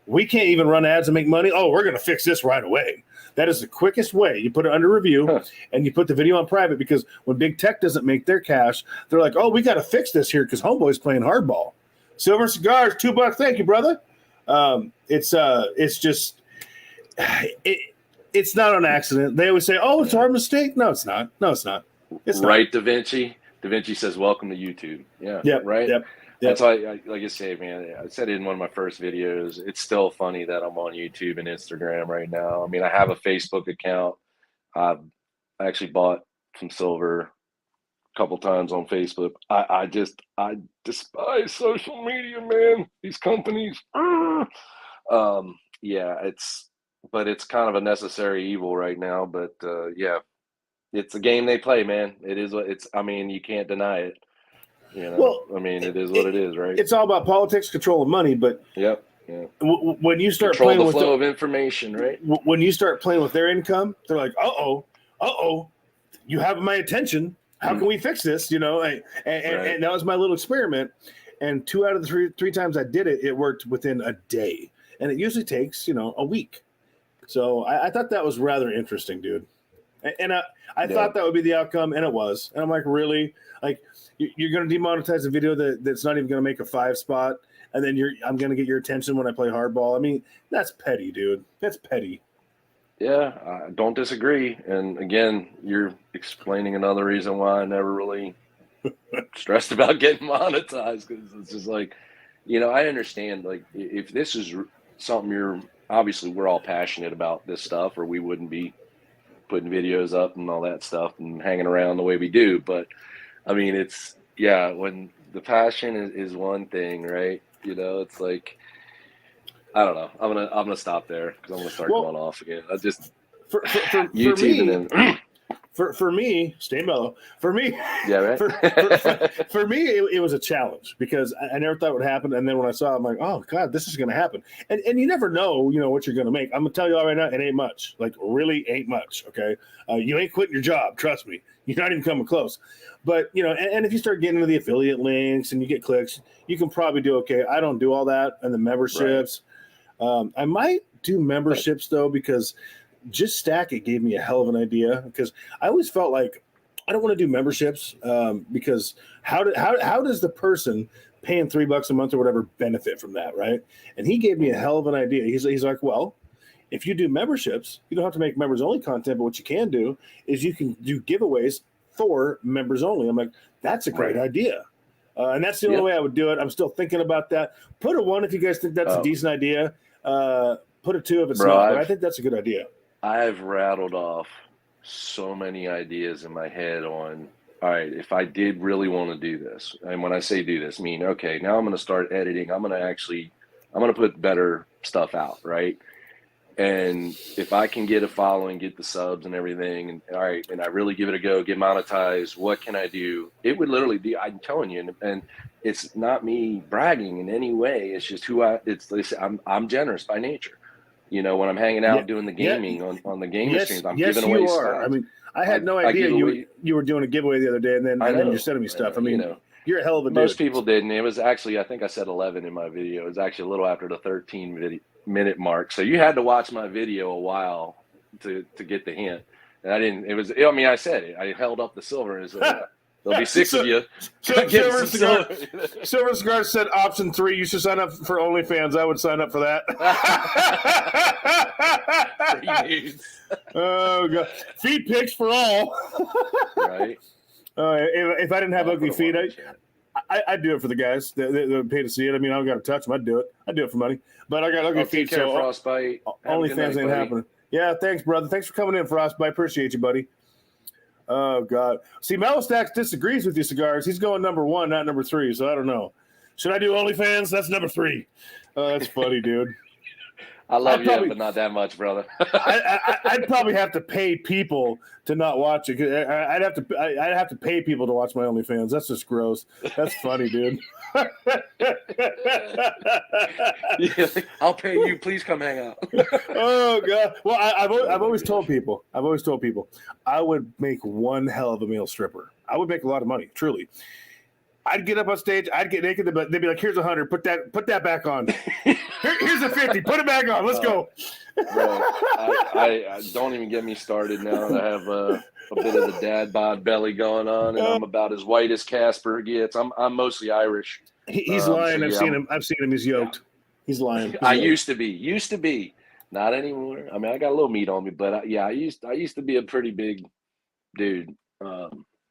we can't even run ads and make money. Oh, we're going to fix this right away. That is the quickest way. You put it under review and you put the video on private, because when big tech doesn't make their cash, they're like, oh, we got to fix this here because homeboy's playing hardball. Silver Cigars, $2. Thank you, brother. It's just it's not an accident. They always say, oh, it's our mistake. No, it's not. It's not. Right, Da Vinci. Da Vinci says, welcome to YouTube. Yeah. Yep, right. Yep. That's why, like I say, man, I said it in one of my first videos. It's still funny that I'm on YouTube and Instagram right now. I mean, I have a Facebook account. I actually bought some silver a couple times on Facebook. I despise social media, man. These companies. Yeah, but it's kind of a necessary evil right now. But yeah, it's a game they play, man. It is what it's. I mean, you can't deny it. You know, well, I mean, it is what it is, right? It's all about politics, control of money. But yep. When you start control playing the with flow of information, right? When you start playing with their income, they're like, uh oh, you have my attention. How can we fix this? You know, and that was my little experiment. And 2 out of the three times I did it, it worked within a day. And it usually takes, a week. So I thought that was rather interesting, dude. And I thought that would be the outcome, and it was. And I'm like, really? Like, you're going to demonetize a video that's not even going to make a 5 spot, and then I'm going to get your attention when I play hardball? I mean, that's petty, dude. That's petty. Yeah, I don't disagree. And again, you're explaining another reason why I never really stressed about getting monetized, because it's just like, I understand, like, if this is something obviously we're all passionate about this stuff, or we wouldn't be putting videos up and all that stuff and hanging around the way we do. But I mean, when the passion is one thing, right? It's like, I don't know. I'm gonna stop there because I'm gonna start going off again. I just for YouTube me, for me, stay mellow. For me, yeah, right. For me, it was a challenge because I never thought it would happen. And then when I saw it, I'm like, oh God, this is gonna happen. And you never know, what you're gonna make. I'm gonna tell you all right now, it ain't much. Like, really ain't much. Okay, you ain't quitting your job. Trust me. You're not even coming close. But and if you start getting into the affiliate links and you get clicks, you can probably do okay. I don't do all that, and the memberships. Right. I might do memberships though, because Just Stack It gave me a hell of an idea, because I always felt like I don't want to do memberships because how does the person paying $3 a month or whatever benefit from that, right? And he gave me a hell of an idea. He's like, well, if you do memberships, you don't have to make members only content, but what you can do is you can do giveaways for members only. I'm like, that's a great idea. And that's the only way I would do it. I'm still thinking about that. Put a 1 if you guys think that's a decent idea. Put a 2 if it's not, but I think that's a good idea. I've rattled off so many ideas in my head on, all right, if I did really want to do this, and when I say do this, I mean, okay, now I'm going to start editing. I'm going to put better stuff out, right? And if I can get a following, get the subs and everything, and all right, and I really give it a go, get monetized, what can I do? It would literally be, I'm telling you, and it's not me bragging in any way. It's just I'm generous by nature. When I'm hanging out doing the gaming on the gaming streams, I'm giving away stuff. I mean, I had no idea you were doing a giveaway the other day, and then you're sending me stuff. I mean, you're a hell of a dude. Most people didn't. It was actually, I think I said 11 in my video. It was actually a little after the 13-minute mark. So you had to watch my video a while to get the hint. And I didn't. It was. I mean, I said it. I held up the silver and said, "There'll be 6 of you." Silver Cigar said option 3. You should sign up for OnlyFans. I would sign up for that. Oh God! Feed pics for all. Right. If I didn't have ugly feet, I'd do it for the guys that pay to see it. I mean, I don't got to touch them. I'd do it. I'd do it for money. But I got ugly feet, so Frostbite. OnlyFans ain't happening. Yeah, thanks, brother. Thanks for coming in, Frostbite. Appreciate you, buddy. Oh God! See, Mellow Stacks disagrees with you, Cigars. He's going number 1, not number 3. So I don't know. Should I do OnlyFans? That's number 3. That's funny, dude. I love you, but not that much, brother. I'd probably have to pay people to not watch it. I'd have to pay people to watch my OnlyFans. That's just gross. That's funny, dude. Yeah, I'll pay you. Please come hang out. Oh God. Well, I've always told people. I would make one hell of a male stripper. I would make a lot of money, truly. I'd get up on stage. I'd get naked. They'd be like, "Here's 100. Put that back on. Here's a 50. Put it back on. Let's go." Bro, I don't even get me started now. I have a bit of the dad bod belly going on, and I'm about as white as Casper gets. I'm mostly Irish. He's lying. So yeah, I've seen him. He's yoked. Yeah. He's lying. I used to be. Not anymore. I mean, I got a little meat on me, but I used to be a pretty big dude.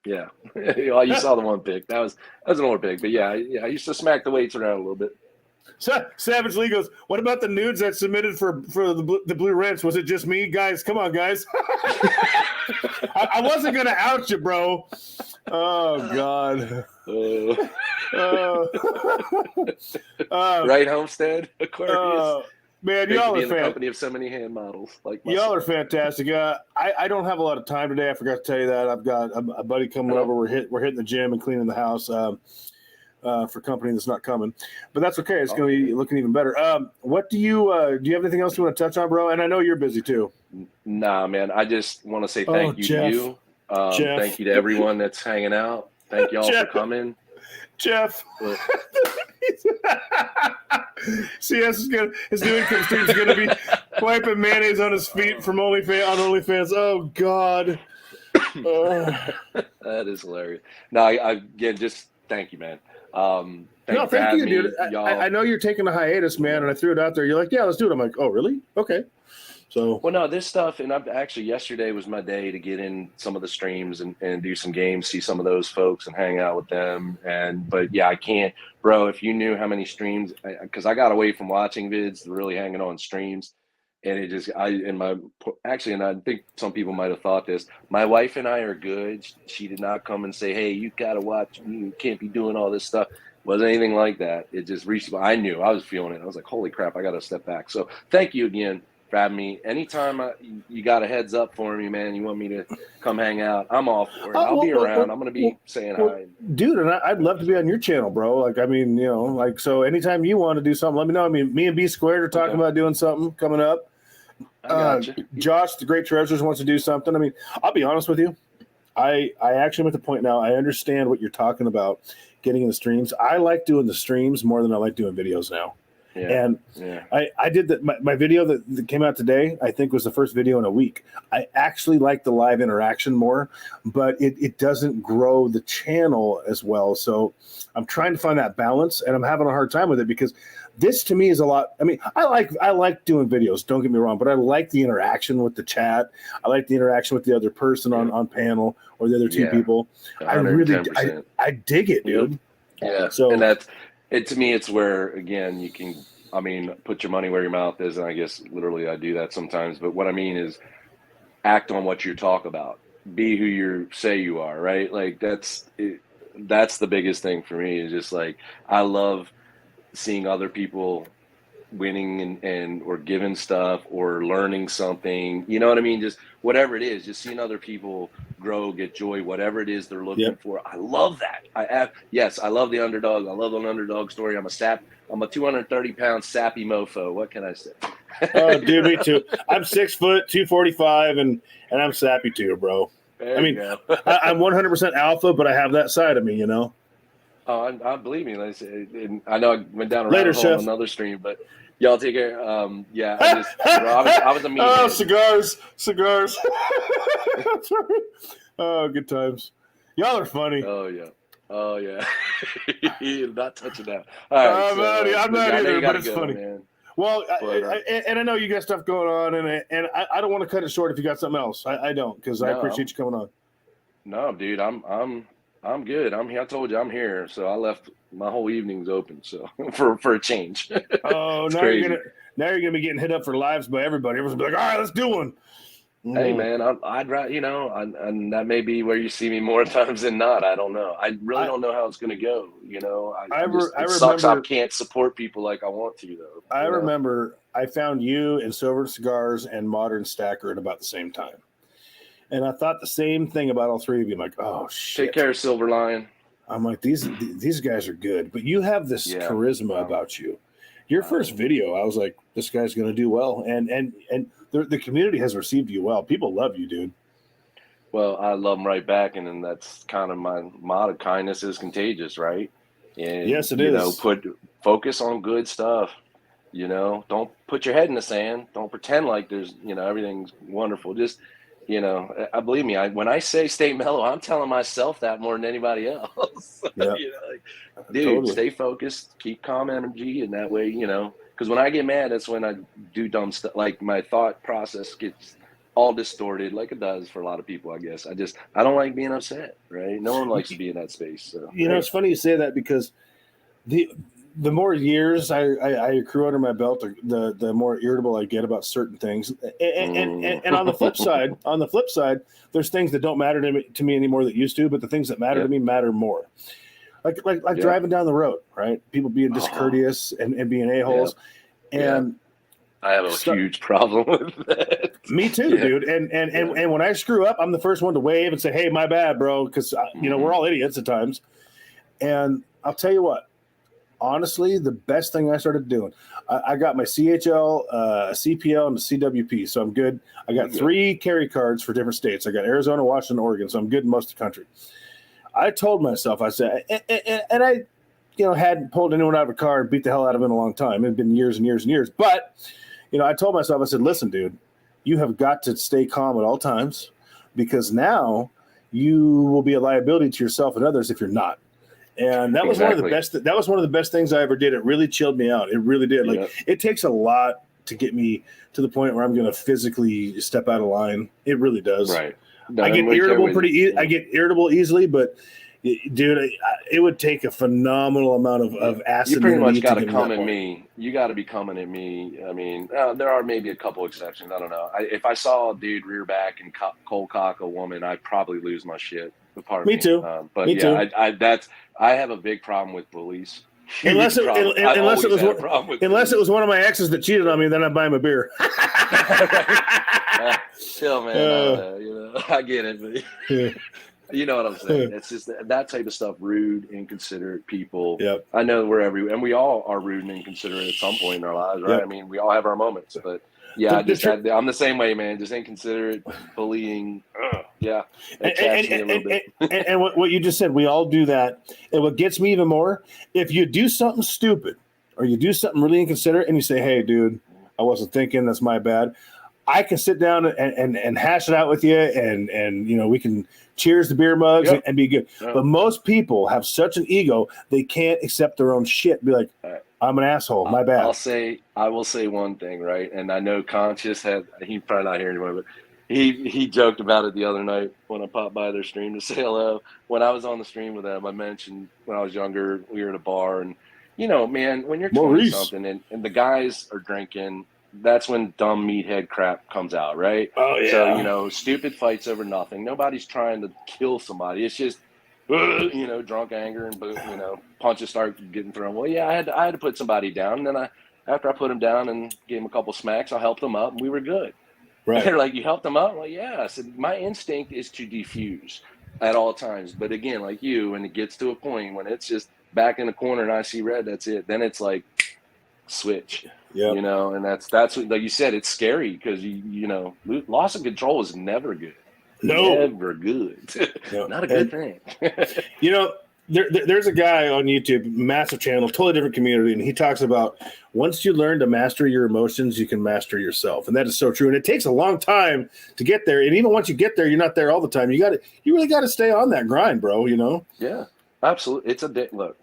Yeah, you saw the one pic. That was an old pic, but yeah, I used to smack the weights around a little bit. So, Savage Lee goes, "What about the nudes that submitted for the Blue Rents? Was it just me, guys? Come on, guys." I wasn't gonna out you, bro. Oh God. Right, Homestead Aquarius. Man, y'all are in the company of so many hand models. Like myself. Y'all are fantastic. I don't have a lot of time today. I forgot to tell you that. I've got a buddy coming over. We're hitting the gym and cleaning the house for company that's not coming, but that's okay. It's going to be looking even better. What do you have anything else you want to touch on, bro? And I know you're busy too. Nah, man. I just want to say thank you Jeff. to you. Thank you to everyone that's hanging out. Thank y'all for coming. Jeff. CS is gonna, his new income stream is gonna be wiping mayonnaise on his feet from OnlyFans. Oh God. That is hilarious. No, again, just thank you, man. Thank you, dude. I know you're taking a hiatus, man, and I threw it out there. You're like, yeah, let's do it. I'm like, oh, really? Okay. So, well, no, this stuff, and I've actually yesterday was my day to get in some of the streams and do some games, see some of those folks and hang out with them. But yeah, I can't, bro. If you knew how many streams, because I got away from watching vids to really hanging on streams, and it just and I think some people might have thought this. My wife and I are good. She did not come and say, "Hey, you gotta watch. You can't be doing all this stuff." Wasn't anything like that. It just reached. I knew I was feeling it. I was like, "Holy crap! I got to step back." So thank you again. Grab me anytime you got a heads up for me, man. You want me to come hang out? I'm all for it. I'll be around. I'm gonna be saying hi, dude. And I'd love to be on your channel, bro. Like, I mean, so anytime you want to do something, let me know. I mean, me and B Squared are talking about doing something coming up. Josh, the Great Treasures, wants to do something. I mean, I'll be honest with you. I actually am at the point now. I understand what you're talking about, getting in the streams. I like doing the streams more than I like doing videos now. Yeah, and I did that. My video that came out today, I think, was the first video in a week. I actually like the live interaction more, but it doesn't grow the channel as well. So I'm trying to find that balance, and I'm having a hard time with it because this to me is a lot. I mean, I like doing videos. Don't get me wrong, but I like the interaction with the chat. I like the interaction with the other person on panel or the other two people. 110%. I dig it, dude. Yeah. So and to me, it's where, again, you can, put your money where your mouth is. And I guess literally I do that sometimes. But what I mean is act on what you talk about. Be who you say you are, right? Like that's the biggest thing for me is just like, I love seeing other people winning and or giving stuff or learning something, you know what I mean? Just whatever it is, just seeing other people grow, get joy, whatever it is they're looking for. I love that. I love the underdog. I love an underdog story. I'm a 230-pound sappy mofo. What can I say? Oh, dude, me too. I'm 6 foot, 245, and I'm sappy too, bro. I'm 100% alpha, but I have that side of me, Oh, I believe me. Like, I know I went down a rabbit hole on another stream, but y'all take care. I was a mean. Oh, cigars. That's right. Oh, good times. Y'all are funny. Oh yeah. Not touching that. All right, I'm not either, but it's go, funny. Man. Well, and I know you got stuff going on, and I don't want to cut it short if you got something else. I don't, because I appreciate you coming on. No, dude, I'm good. I'm here. I told you I'm here, so I left my whole evening's open. So for a change. Oh, now you're gonna be getting hit up for lives by everybody. Everyone's be like, all right, let's do one. Hey man, I'd rather, and that may be where you see me more times than not. I don't know. I really don't know how it's going to go. It sucks. I remember. can't support people like I want to, though. I remember I found you and Silver Cigars and Modern Stacker at about the same time, and I thought the same thing about all three of you. I'm like, oh shit. Take care, Silver Lion. I'm like, these guys are good, but you have this charisma about you. Your first video, I was like, this guy's going to do well, and the community has received you well. People love you, dude. Well, I love them right back, and then that's kind of my motto: kindness is contagious, right? And yes, it is. Focus on good stuff. Don't put your head in the sand. Don't pretend like there's everything's wonderful. Just I believe me. When I say stay mellow, I'm telling myself that more than anybody else. Yeah. Dude, totally. Stay focused, keep calm energy, and that way, because when I get mad, that's when I do dumb stuff. Like my thought process gets all distorted, like it does for a lot of people. I guess I don't like being upset. Right? No one likes to be in that space. So it's funny you say that, because the more years I accrue under my belt, the more irritable I get about certain things. And on the flip side, there's things that don't matter to me anymore that used to, but the things that matter to me matter more. Like driving down the road, right? People being discourteous and being a-holes. And I have a huge problem with that. Me too, dude. And when I screw up, I'm the first one to wave and say, hey, my bad, bro. Because, we're all idiots at times. And I'll tell you what. Honestly, the best thing I started doing, I got my CHL, CPL, and the CWP, so I'm good. I got 3 carry cards for different states. I got Arizona, Washington, Oregon, so I'm good in most of the country. I told myself, I said, and I, hadn't pulled anyone out of a car and beat the hell out of him in a long time. It had been years and years and years. But, I told myself, I said, listen, dude, you have got to stay calm at all times, because now you will be a liability to yourself and others if you're not. And that was one of the best. That was one of the best things I ever did. It really chilled me out. It really did. It takes a lot to get me to the point where I'm going to physically step out of line. It really does. Right. I get irritable I get irritable easily, but dude, it would take a phenomenal amount of acid. You pretty much got to come at me. You got to be coming at me. I mean, there are maybe a couple exceptions. I don't know. If I saw a dude rear back and cold cock a woman, I'd probably lose my shit. Me too. But me too. I have a big problem with police. Unless it was one of my exes that cheated on me, then I'd buy him a beer. Chill, man. I get it, but you know what I'm saying. It's just that type of stuff. Rude, inconsiderate people. Yep. I know we're everywhere, and we all are rude and inconsiderate at some point in our lives, right? Yep. I mean, we all have our moments, but. Yeah, I'm the same way, man. Just inconsiderate, bullying. Yeah, it chaps me a little bit. And what you just said, we all do that. And what gets me even more, if you do something stupid or you do something really inconsiderate and you say, hey, dude, I wasn't thinking, that's my bad. I can sit down and hash it out with you, and we can cheers the beer mugs and be good. Yep. But most people have such an ego, they can't accept their own shit. Be like, I'm an asshole. My bad. I will say one thing, right? And I know Conscious he's probably not here anymore, but he joked about it the other night when I popped by their stream to say hello. When I was on the stream with them, I mentioned when I was younger, we were at a bar, and man, when you're 20-something and the guys are drinking, that's when dumb meathead crap comes out, right? Oh yeah. So stupid fights over nothing. Nobody's trying to kill somebody. It's just drunk anger and punches start getting thrown. Well, yeah, I had to put somebody down, and then after I put him down and gave him a couple smacks, I helped him up, and we were good. Right? They're like, you helped him up? Well, yeah. I said my instinct is to defuse at all times, but again, like you, when it gets to a point when it's just back in the corner and I see red, that's it. Then it's like switch. Yeah. And that's what, like you said, it's scary because loss of control is never good. No, never good. Not a good thing. There's a guy on YouTube, massive channel, totally different community, and he talks about once you learn to master your emotions, you can master yourself, and that is so true. And it takes a long time to get there, and even once you get there, you're not there all the time. You really got to stay on that grind, bro. Yeah, absolutely. It's a look,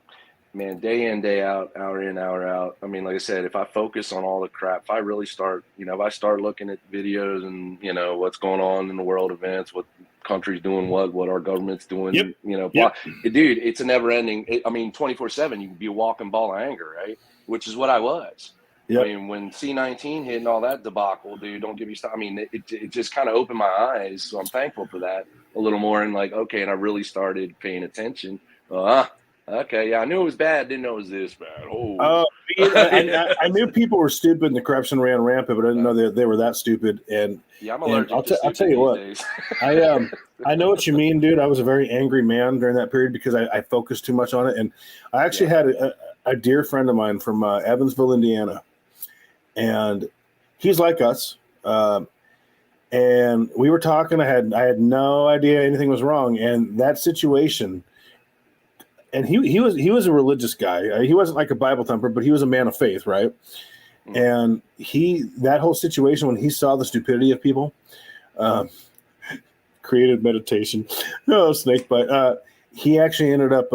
man, day in, day out, hour in, hour out. I mean, like I said, if I focus on all the crap, if I really start, if I start looking at videos and, what's going on in the world events, what country's doing what our government's doing, dude, it's a never ending. 24/7, you can be a walking ball of anger, right? Which is what I was. Yep. I mean, when C-19 hit and all that debacle, dude, don't get me started. I mean, it just kind of opened my eyes. So I'm thankful for that a little more. And like, okay, and I really started paying attention. Okay, yeah, I knew it was bad. Didn't know it was this bad. Oh, I knew people were stupid and the corruption ran rampant, but I didn't know they were that stupid. And yeah, I'm allergic to I'll stupid tell you what, days. I know what you mean, dude. I was a very angry man during that period because I focused too much on it. And I actually had a dear friend of mine from Evansville, Indiana, and he's like us. And we were talking. I had no idea anything was wrong, and that situation. And he was a religious guy. He wasn't like a Bible thumper, but he was a man of faith, right? And that whole situation when he saw the stupidity of people, created meditation. No snake bite. He actually ended up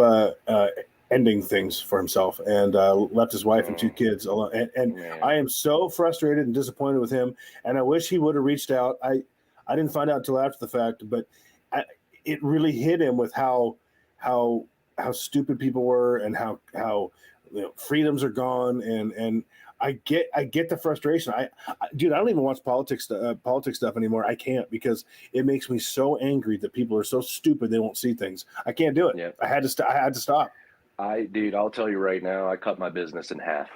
ending things for himself and left his wife and 2 kids alone. And I am so frustrated and disappointed with him. And I wish he would have reached out. I didn't find out until after the fact, but it really hit him with how stupid people were and how freedoms are gone. And I get the frustration. Dude, I don't even watch politics stuff anymore. I can't because it makes me so angry that people are so stupid they won't see things. I can't do it. Yep. I had to stop. Dude, I'll tell you right now, I cut my business in half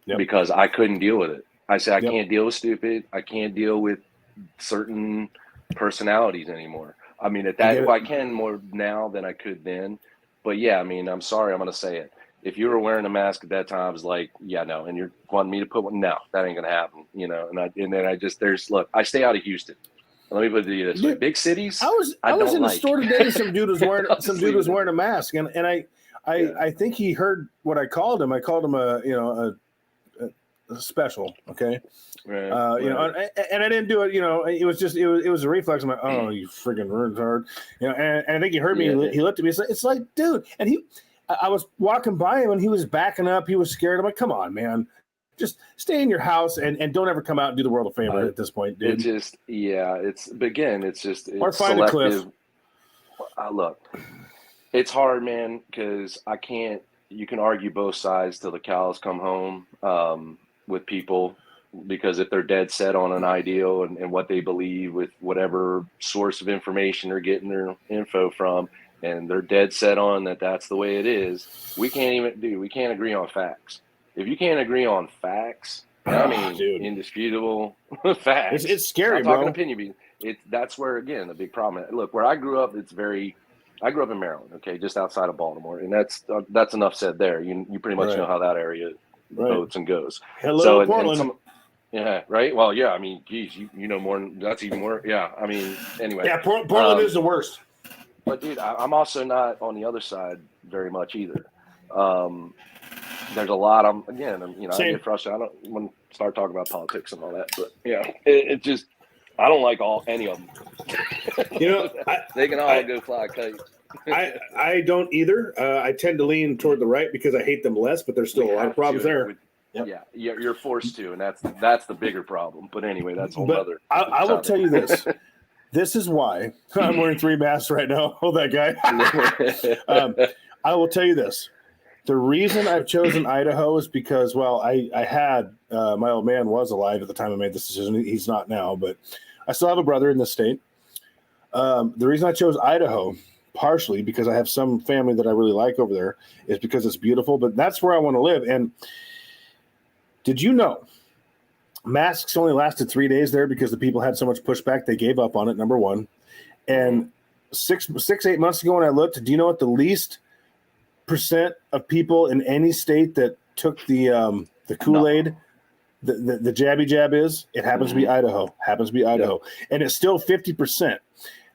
Yep. because I couldn't deal with it. I said, I can't deal with stupid. I can't deal with certain personalities anymore. I mean, I can more now than I could then. But yeah, I mean, I'm sorry, I'm going to say it. If you were wearing a mask at that time, I was like, yeah, no. And you're wanting me to put one? No, that ain't going to happen. You know, and then look, I stay out of Houston. Let me put it to you this way: big cities. I was in the store today. Some dude was wearing a mask, and I think he heard what I called him. I called him a special. Okay, right, and I didn't do it. You know, it was a reflex. I'm like, oh, you freaking retard. You know, and I think he heard me. He looked at me. It's like, dude, and I was walking by him, and he was backing up. He was scared. I'm like, come on, man. Just stay in your house and don't ever come out and do the world a favor at this point, dude. Or find a cliff. Look, it's hard, man, because you can argue both sides till the cows come home with people, because if they're dead set on an ideal and what they believe with whatever source of information they're getting their info from, and they're dead set on that's the way it is, we can't agree on facts. If you can't agree on facts, I mean, dude. Indisputable facts. It's scary, I'm bro. talking opinion. That's where, again, the big problem. Look, where I grew up, I grew up in Maryland, okay, just outside of Baltimore, and that's enough said there. You pretty much know how that area votes and goes. Hello, Portland. Yeah, right. Well, yeah. I mean, geez, you know more. That's even more. Yeah. I mean, anyway. Yeah, Portland is the worst. But dude, I'm also not on the other side very much either. There's a lot. I get frustrated. I don't want to start talking about politics and all that, but yeah, it just, I don't like any of them. You know, they can all go fly a kite. I don't either. I tend to lean toward the right because I hate them less, but there's still a lot of problems there. Yeah, you're forced to, and that's the bigger problem. But anyway, that's a whole other. I will tell you this. This is why I'm wearing 3 masks right now. Oh, that guy. I will tell you this. The reason I've chosen Idaho is because, well, I had my old man was alive at the time I made this decision. He's not now, but I still have a brother in the state. The reason I chose Idaho, partially because I have some family that I really like over there, is because it's beautiful, but that's where I want to live. And did you know masks only lasted 3 days there because the people had so much pushback, they gave up on it, number one. And 8 months ago when I looked, do you know what the least % of people in any state that took the Kool-Aid, the jabby jab is? It happens to be Idaho. And it's still 50%.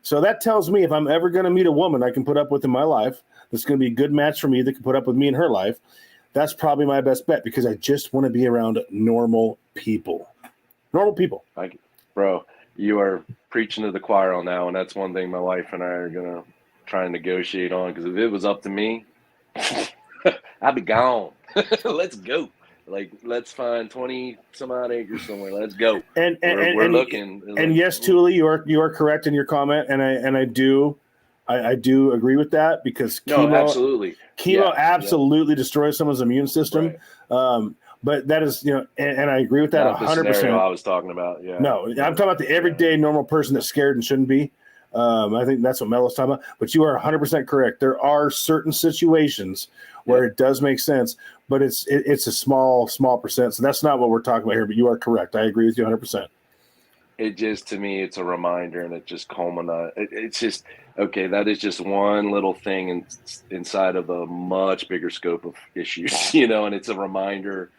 So that tells me if I'm ever going to meet a woman I can put up with in my life, that's going to be a good match for me that can put up with me in her life, that's probably my best bet, because I just want to be around normal people. Bro, you are preaching to the choir on that one. That's one thing my wife and I are going to try and negotiate on, because if it was up to me, I'd be gone. Let's go. Like, let's find 20 some odd acres somewhere. Let's go. And we're looking. And yes, Thule, you are correct in your comment, and I do agree with that, because chemo absolutely destroys someone's immune system. Right. But that is, and I agree with that Not the 100%. scenario I was talking about. Yeah. No, I'm talking about the everyday normal person that's scared and shouldn't be. I think that's what Mellow's talking about. But you are 100% correct. There are certain situations where it does make sense, but it's a small percent. So that's not what we're talking about here. But you are correct. I agree with you 100%. It just, to me, it's a reminder, and it just culminates. It's just, okay, that is just one little thing inside of a much bigger scope of issues, and it's a reminder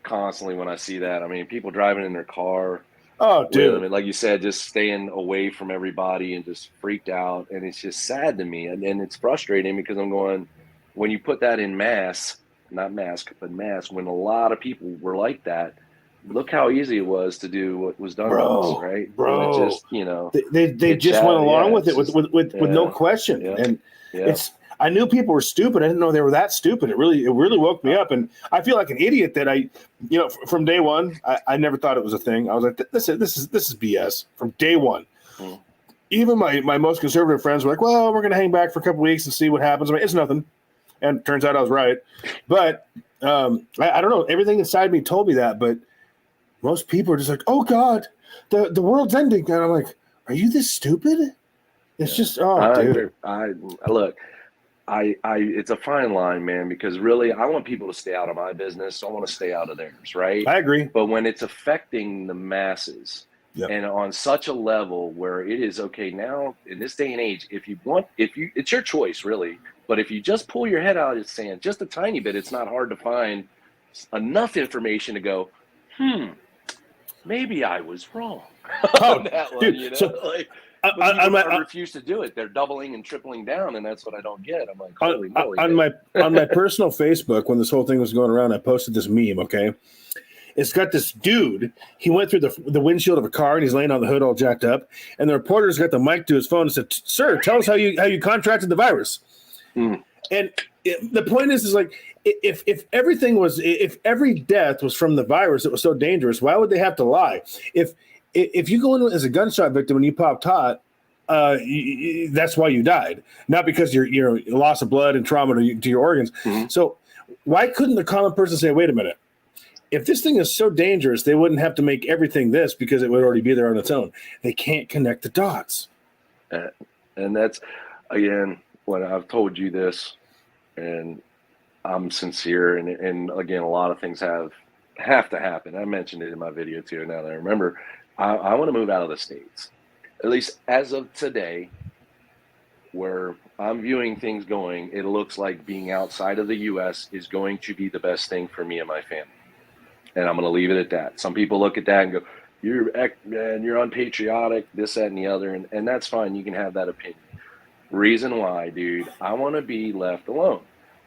constantly when I see that. I mean, people driving in their car. Oh, dude. I mean, like you said, just staying away from everybody and just freaked out. And it's just sad to me. And it's frustrating because I'm going, when you put that in mass, not mask, but mass, when a lot of people were like that, look how easy it was to do what was done to us, right? Bro, And it just, they just went along with it with no question. Yeah, and I knew people were stupid. I didn't know they were that stupid. It really woke me up, and I feel like an idiot that from day one I never thought it was a thing. I was like, this is BS from day one. Mm. Even my most conservative friends were like, well, we're gonna hang back for a couple weeks and see what happens. I mean, it's nothing, and it turns out I was right. But I don't know. Everything inside me told me that, but most people are just like, oh God, the world's ending. And I'm like, are you this stupid? It's just, dude. Look, it's a fine line, man, because really I want people to stay out of my business. I want to stay out of theirs, right? I agree. But when it's affecting the masses and on such a level where it is, okay, now in this day and age, it's your choice really. But if you just pull your head out of the sand just a tiny bit, it's not hard to find enough information to go, maybe I was wrong on that one, dude, So I refuse to do it. They're doubling and tripling down, and that's what I don't get. I'm like, holy moly. On my personal Facebook, when this whole thing was going around, I posted this meme, okay? It's got this dude. He went through the windshield of a car, and he's laying on the hood all jacked up. And the reporter's got the mic to his phone and said, sir, tell us how you contracted the virus. And the point is like, if every death was from the virus, it was so dangerous, why would they have to lie? If you go in as a gunshot victim and you popped hot, that's why you died, not because you're loss of blood and trauma to your organs. So why couldn't the common person say, wait a minute, if this thing is so dangerous, they wouldn't have to make everything this because it would already be there on its own. They can't connect the dots. And that's, again, when I've told you this, and I'm sincere, and again, a lot of things have to happen. I mentioned it in my video too. Now that I remember, I want to move out of the States, at least as of today, where I'm viewing things going. It looks like being outside of the U.S. is going to be the best thing for me and my family, and I'm going to leave it at that. Some people look at that and go, you're unpatriotic, this, that, and the other, and that's fine. You can have that opinion. Reason why, dude, I want to be left alone.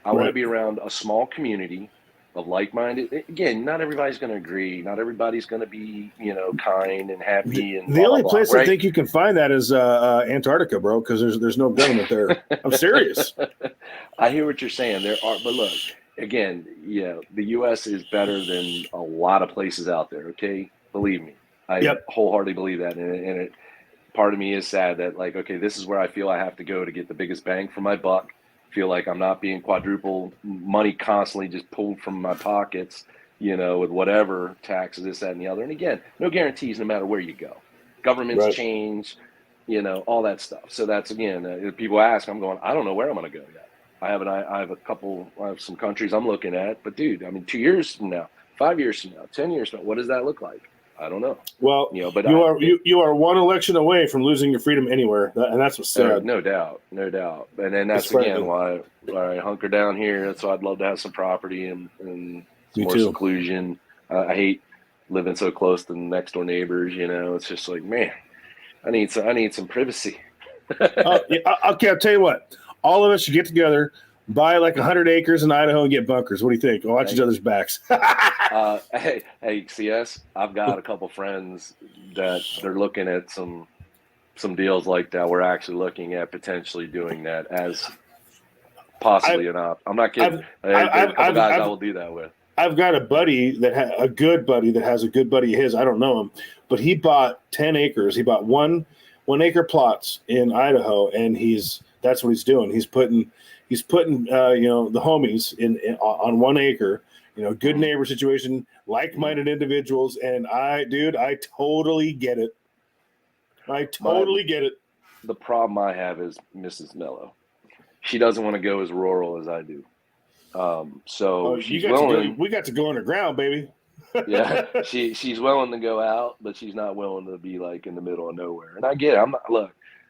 I want to be around a small community of like-minded. Again, not everybody's going to agree. Not everybody's going to be, kind and happy. And the only place I think you can find that is Antarctica, bro, because there's no government there. I'm serious. I hear what you're saying. There are, but look, again, the U.S. is better than a lot of places out there. Okay, believe me, I wholeheartedly believe that, and it. Part of me is sad that, like, okay, this is where I feel I have to go to get the biggest bang for my buck. Feel like I'm not being quadruple money constantly just pulled from my pockets, with whatever taxes, this, that, and the other. And again, no guarantees no matter where you go. Governments change, all that stuff. So that's, again, if people ask, I'm going, I don't know where I'm going to go yet. I have some countries I'm looking at, but dude, I mean, 2 years from now, 5 years from now, 10 years from now, what does that look like? I don't know. Well, but you are one election away from losing your freedom anywhere, and that's what's sad. No doubt. And then that's again why I hunker down here. That's why I'd love to have some property and some more seclusion. I hate living so close to next door neighbors. It's just like, man, I need some privacy. Okay, I'll tell you what. All of us should get together, buy like 100 acres in Idaho and get bunkers. What do you think? Watch each other's backs. Hey, CS, I've got a couple friends that they're looking at some deals like that. We're actually looking at potentially doing that as possibly an op. I'm not kidding. There's a couple guys I will do that with. I've got a buddy a good buddy that has a good buddy of his. I don't know him, but he bought 10 acres. He bought one acre plots in Idaho, and that's what he's doing. He's putting the homies in on 1 acre, good neighbor situation, like-minded individuals. And I totally get it. I totally get it. The problem I have is Mrs. Mellow. She doesn't want to go as rural as I do. So she's willing. We got to go underground, baby. Yeah, she's willing to go out, but she's not willing to be like in the middle of nowhere. And I get it.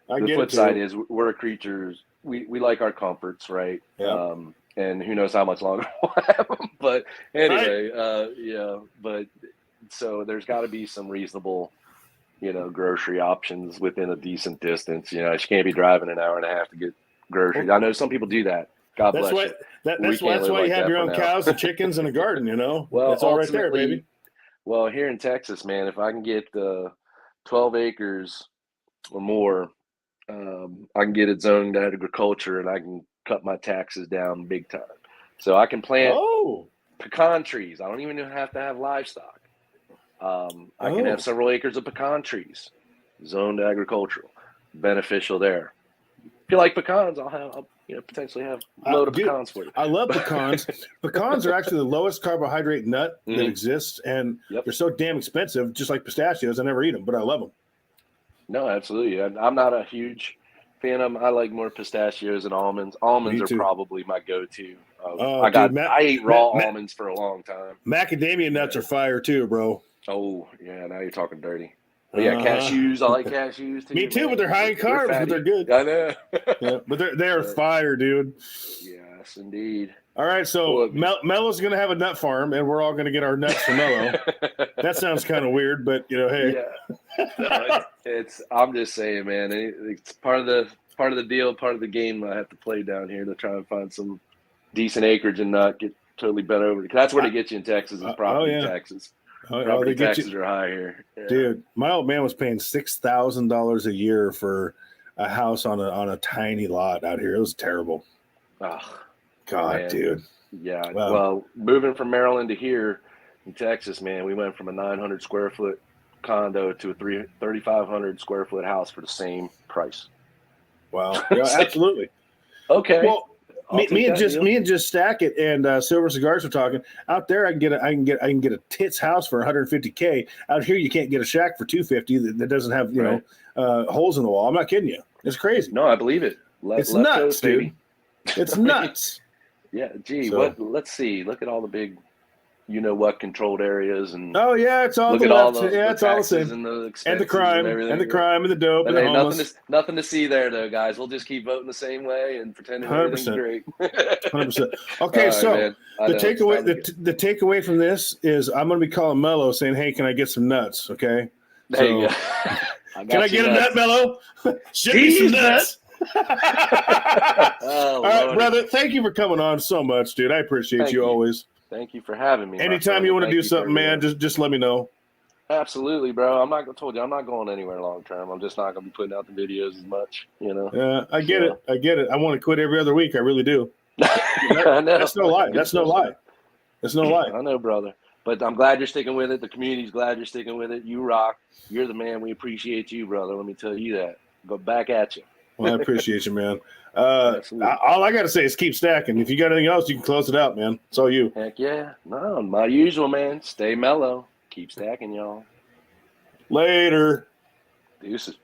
The flip side is we're creatures. We like our comforts, right? Yeah. And who knows how much longer we'll have them. But anyway, But so there's got to be some reasonable, grocery options within a decent distance. She can't be driving an hour and a half to get groceries. I know some people do that. God bless you. That's why you have your own cows and chickens and a garden, Well, it's all right there, baby. Well, here in Texas, man, if I can get 12 acres or more, I can get it zoned agriculture and I can cut my taxes down big time. So I can plant pecan trees. I don't even have to have livestock. I can have several acres of pecan trees, zoned agricultural, beneficial there. If you like pecans, I'll potentially have a load of pecans for you. I love pecans. Pecans are actually the lowest carbohydrate nut that exists, and they're so damn expensive, just like pistachios. I never eat them, but I love them. No, absolutely. I'm not a huge fan of them. I like more pistachios and almonds. Almonds are probably my go-to. I ate raw almonds for a long time. Macadamia nuts are fire too, bro. Oh, yeah, now you're talking dirty. But yeah, cashews. I like cashews too. Me too, but they're high in carbs, but they're good. I know. Yeah, but they're fire, dude. Yes, indeed. All right, so Mellow's going to have a nut farm, and we're all going to get our nuts from Mellow. That sounds kind of weird, but hey. Yeah. No, I'm just saying, man. It's part of the deal, part of the game. I have to play down here to try and find some decent acreage and not get totally bent over. Because that's where they get you in Texas is property taxes. Property taxes are high here, dude. My old man was paying $6,000 a year for a house on a tiny lot out here. It was terrible. Oh, God, man. Dude. Yeah. Wow. Well, moving from Maryland to here in Texas, man, we went from a 900 square foot condo to a 3,500 square foot house for the same price. Wow. Yeah, absolutely. Okay. Well, me and just Stack It and Silver Cigars were talking. Out there, I can get a tits house for $150K. Out here, you can't get a shack for $250 that doesn't have holes in the wall. I'm not kidding you. It's crazy. No, I believe it. It's nuts, dude. It's nuts. Yeah. Gee, let's see. Look at all the big, controlled areas and. Oh yeah, it's all look the at left. all the it's all the same. And the crime and the dope and the homeless. Nothing to see there, though, guys. We'll just keep voting the same way and pretending everything's great. 100%. Okay, so the takeaway from this is I'm going to be calling Mellow saying, "Hey, can I get some nuts?" Okay. There you go. Can I get a nut, Mellow? Ship me some nuts. All right, brother. Thank you for coming on so much, dude. I appreciate you always. Thank you for having me. Anytime you want to do something, man, just let me know. Absolutely, bro. I'm not going anywhere long term. I'm just not going to be putting out the videos as much, Yeah, I get it. I want to quit every other week. I really do. I know. That's no lie. That's no lie. I know, brother. But I'm glad you're sticking with it. The community's glad you're sticking with it. You rock. You're the man. We appreciate you, brother. Let me tell you that. Go back at you. Well, I appreciate you, man. All I got to say is keep stacking. If you got anything else, you can close it out, man. It's all you. Heck yeah. No, my usual, man. Stay mellow. Keep stacking, y'all. Later. Deuces.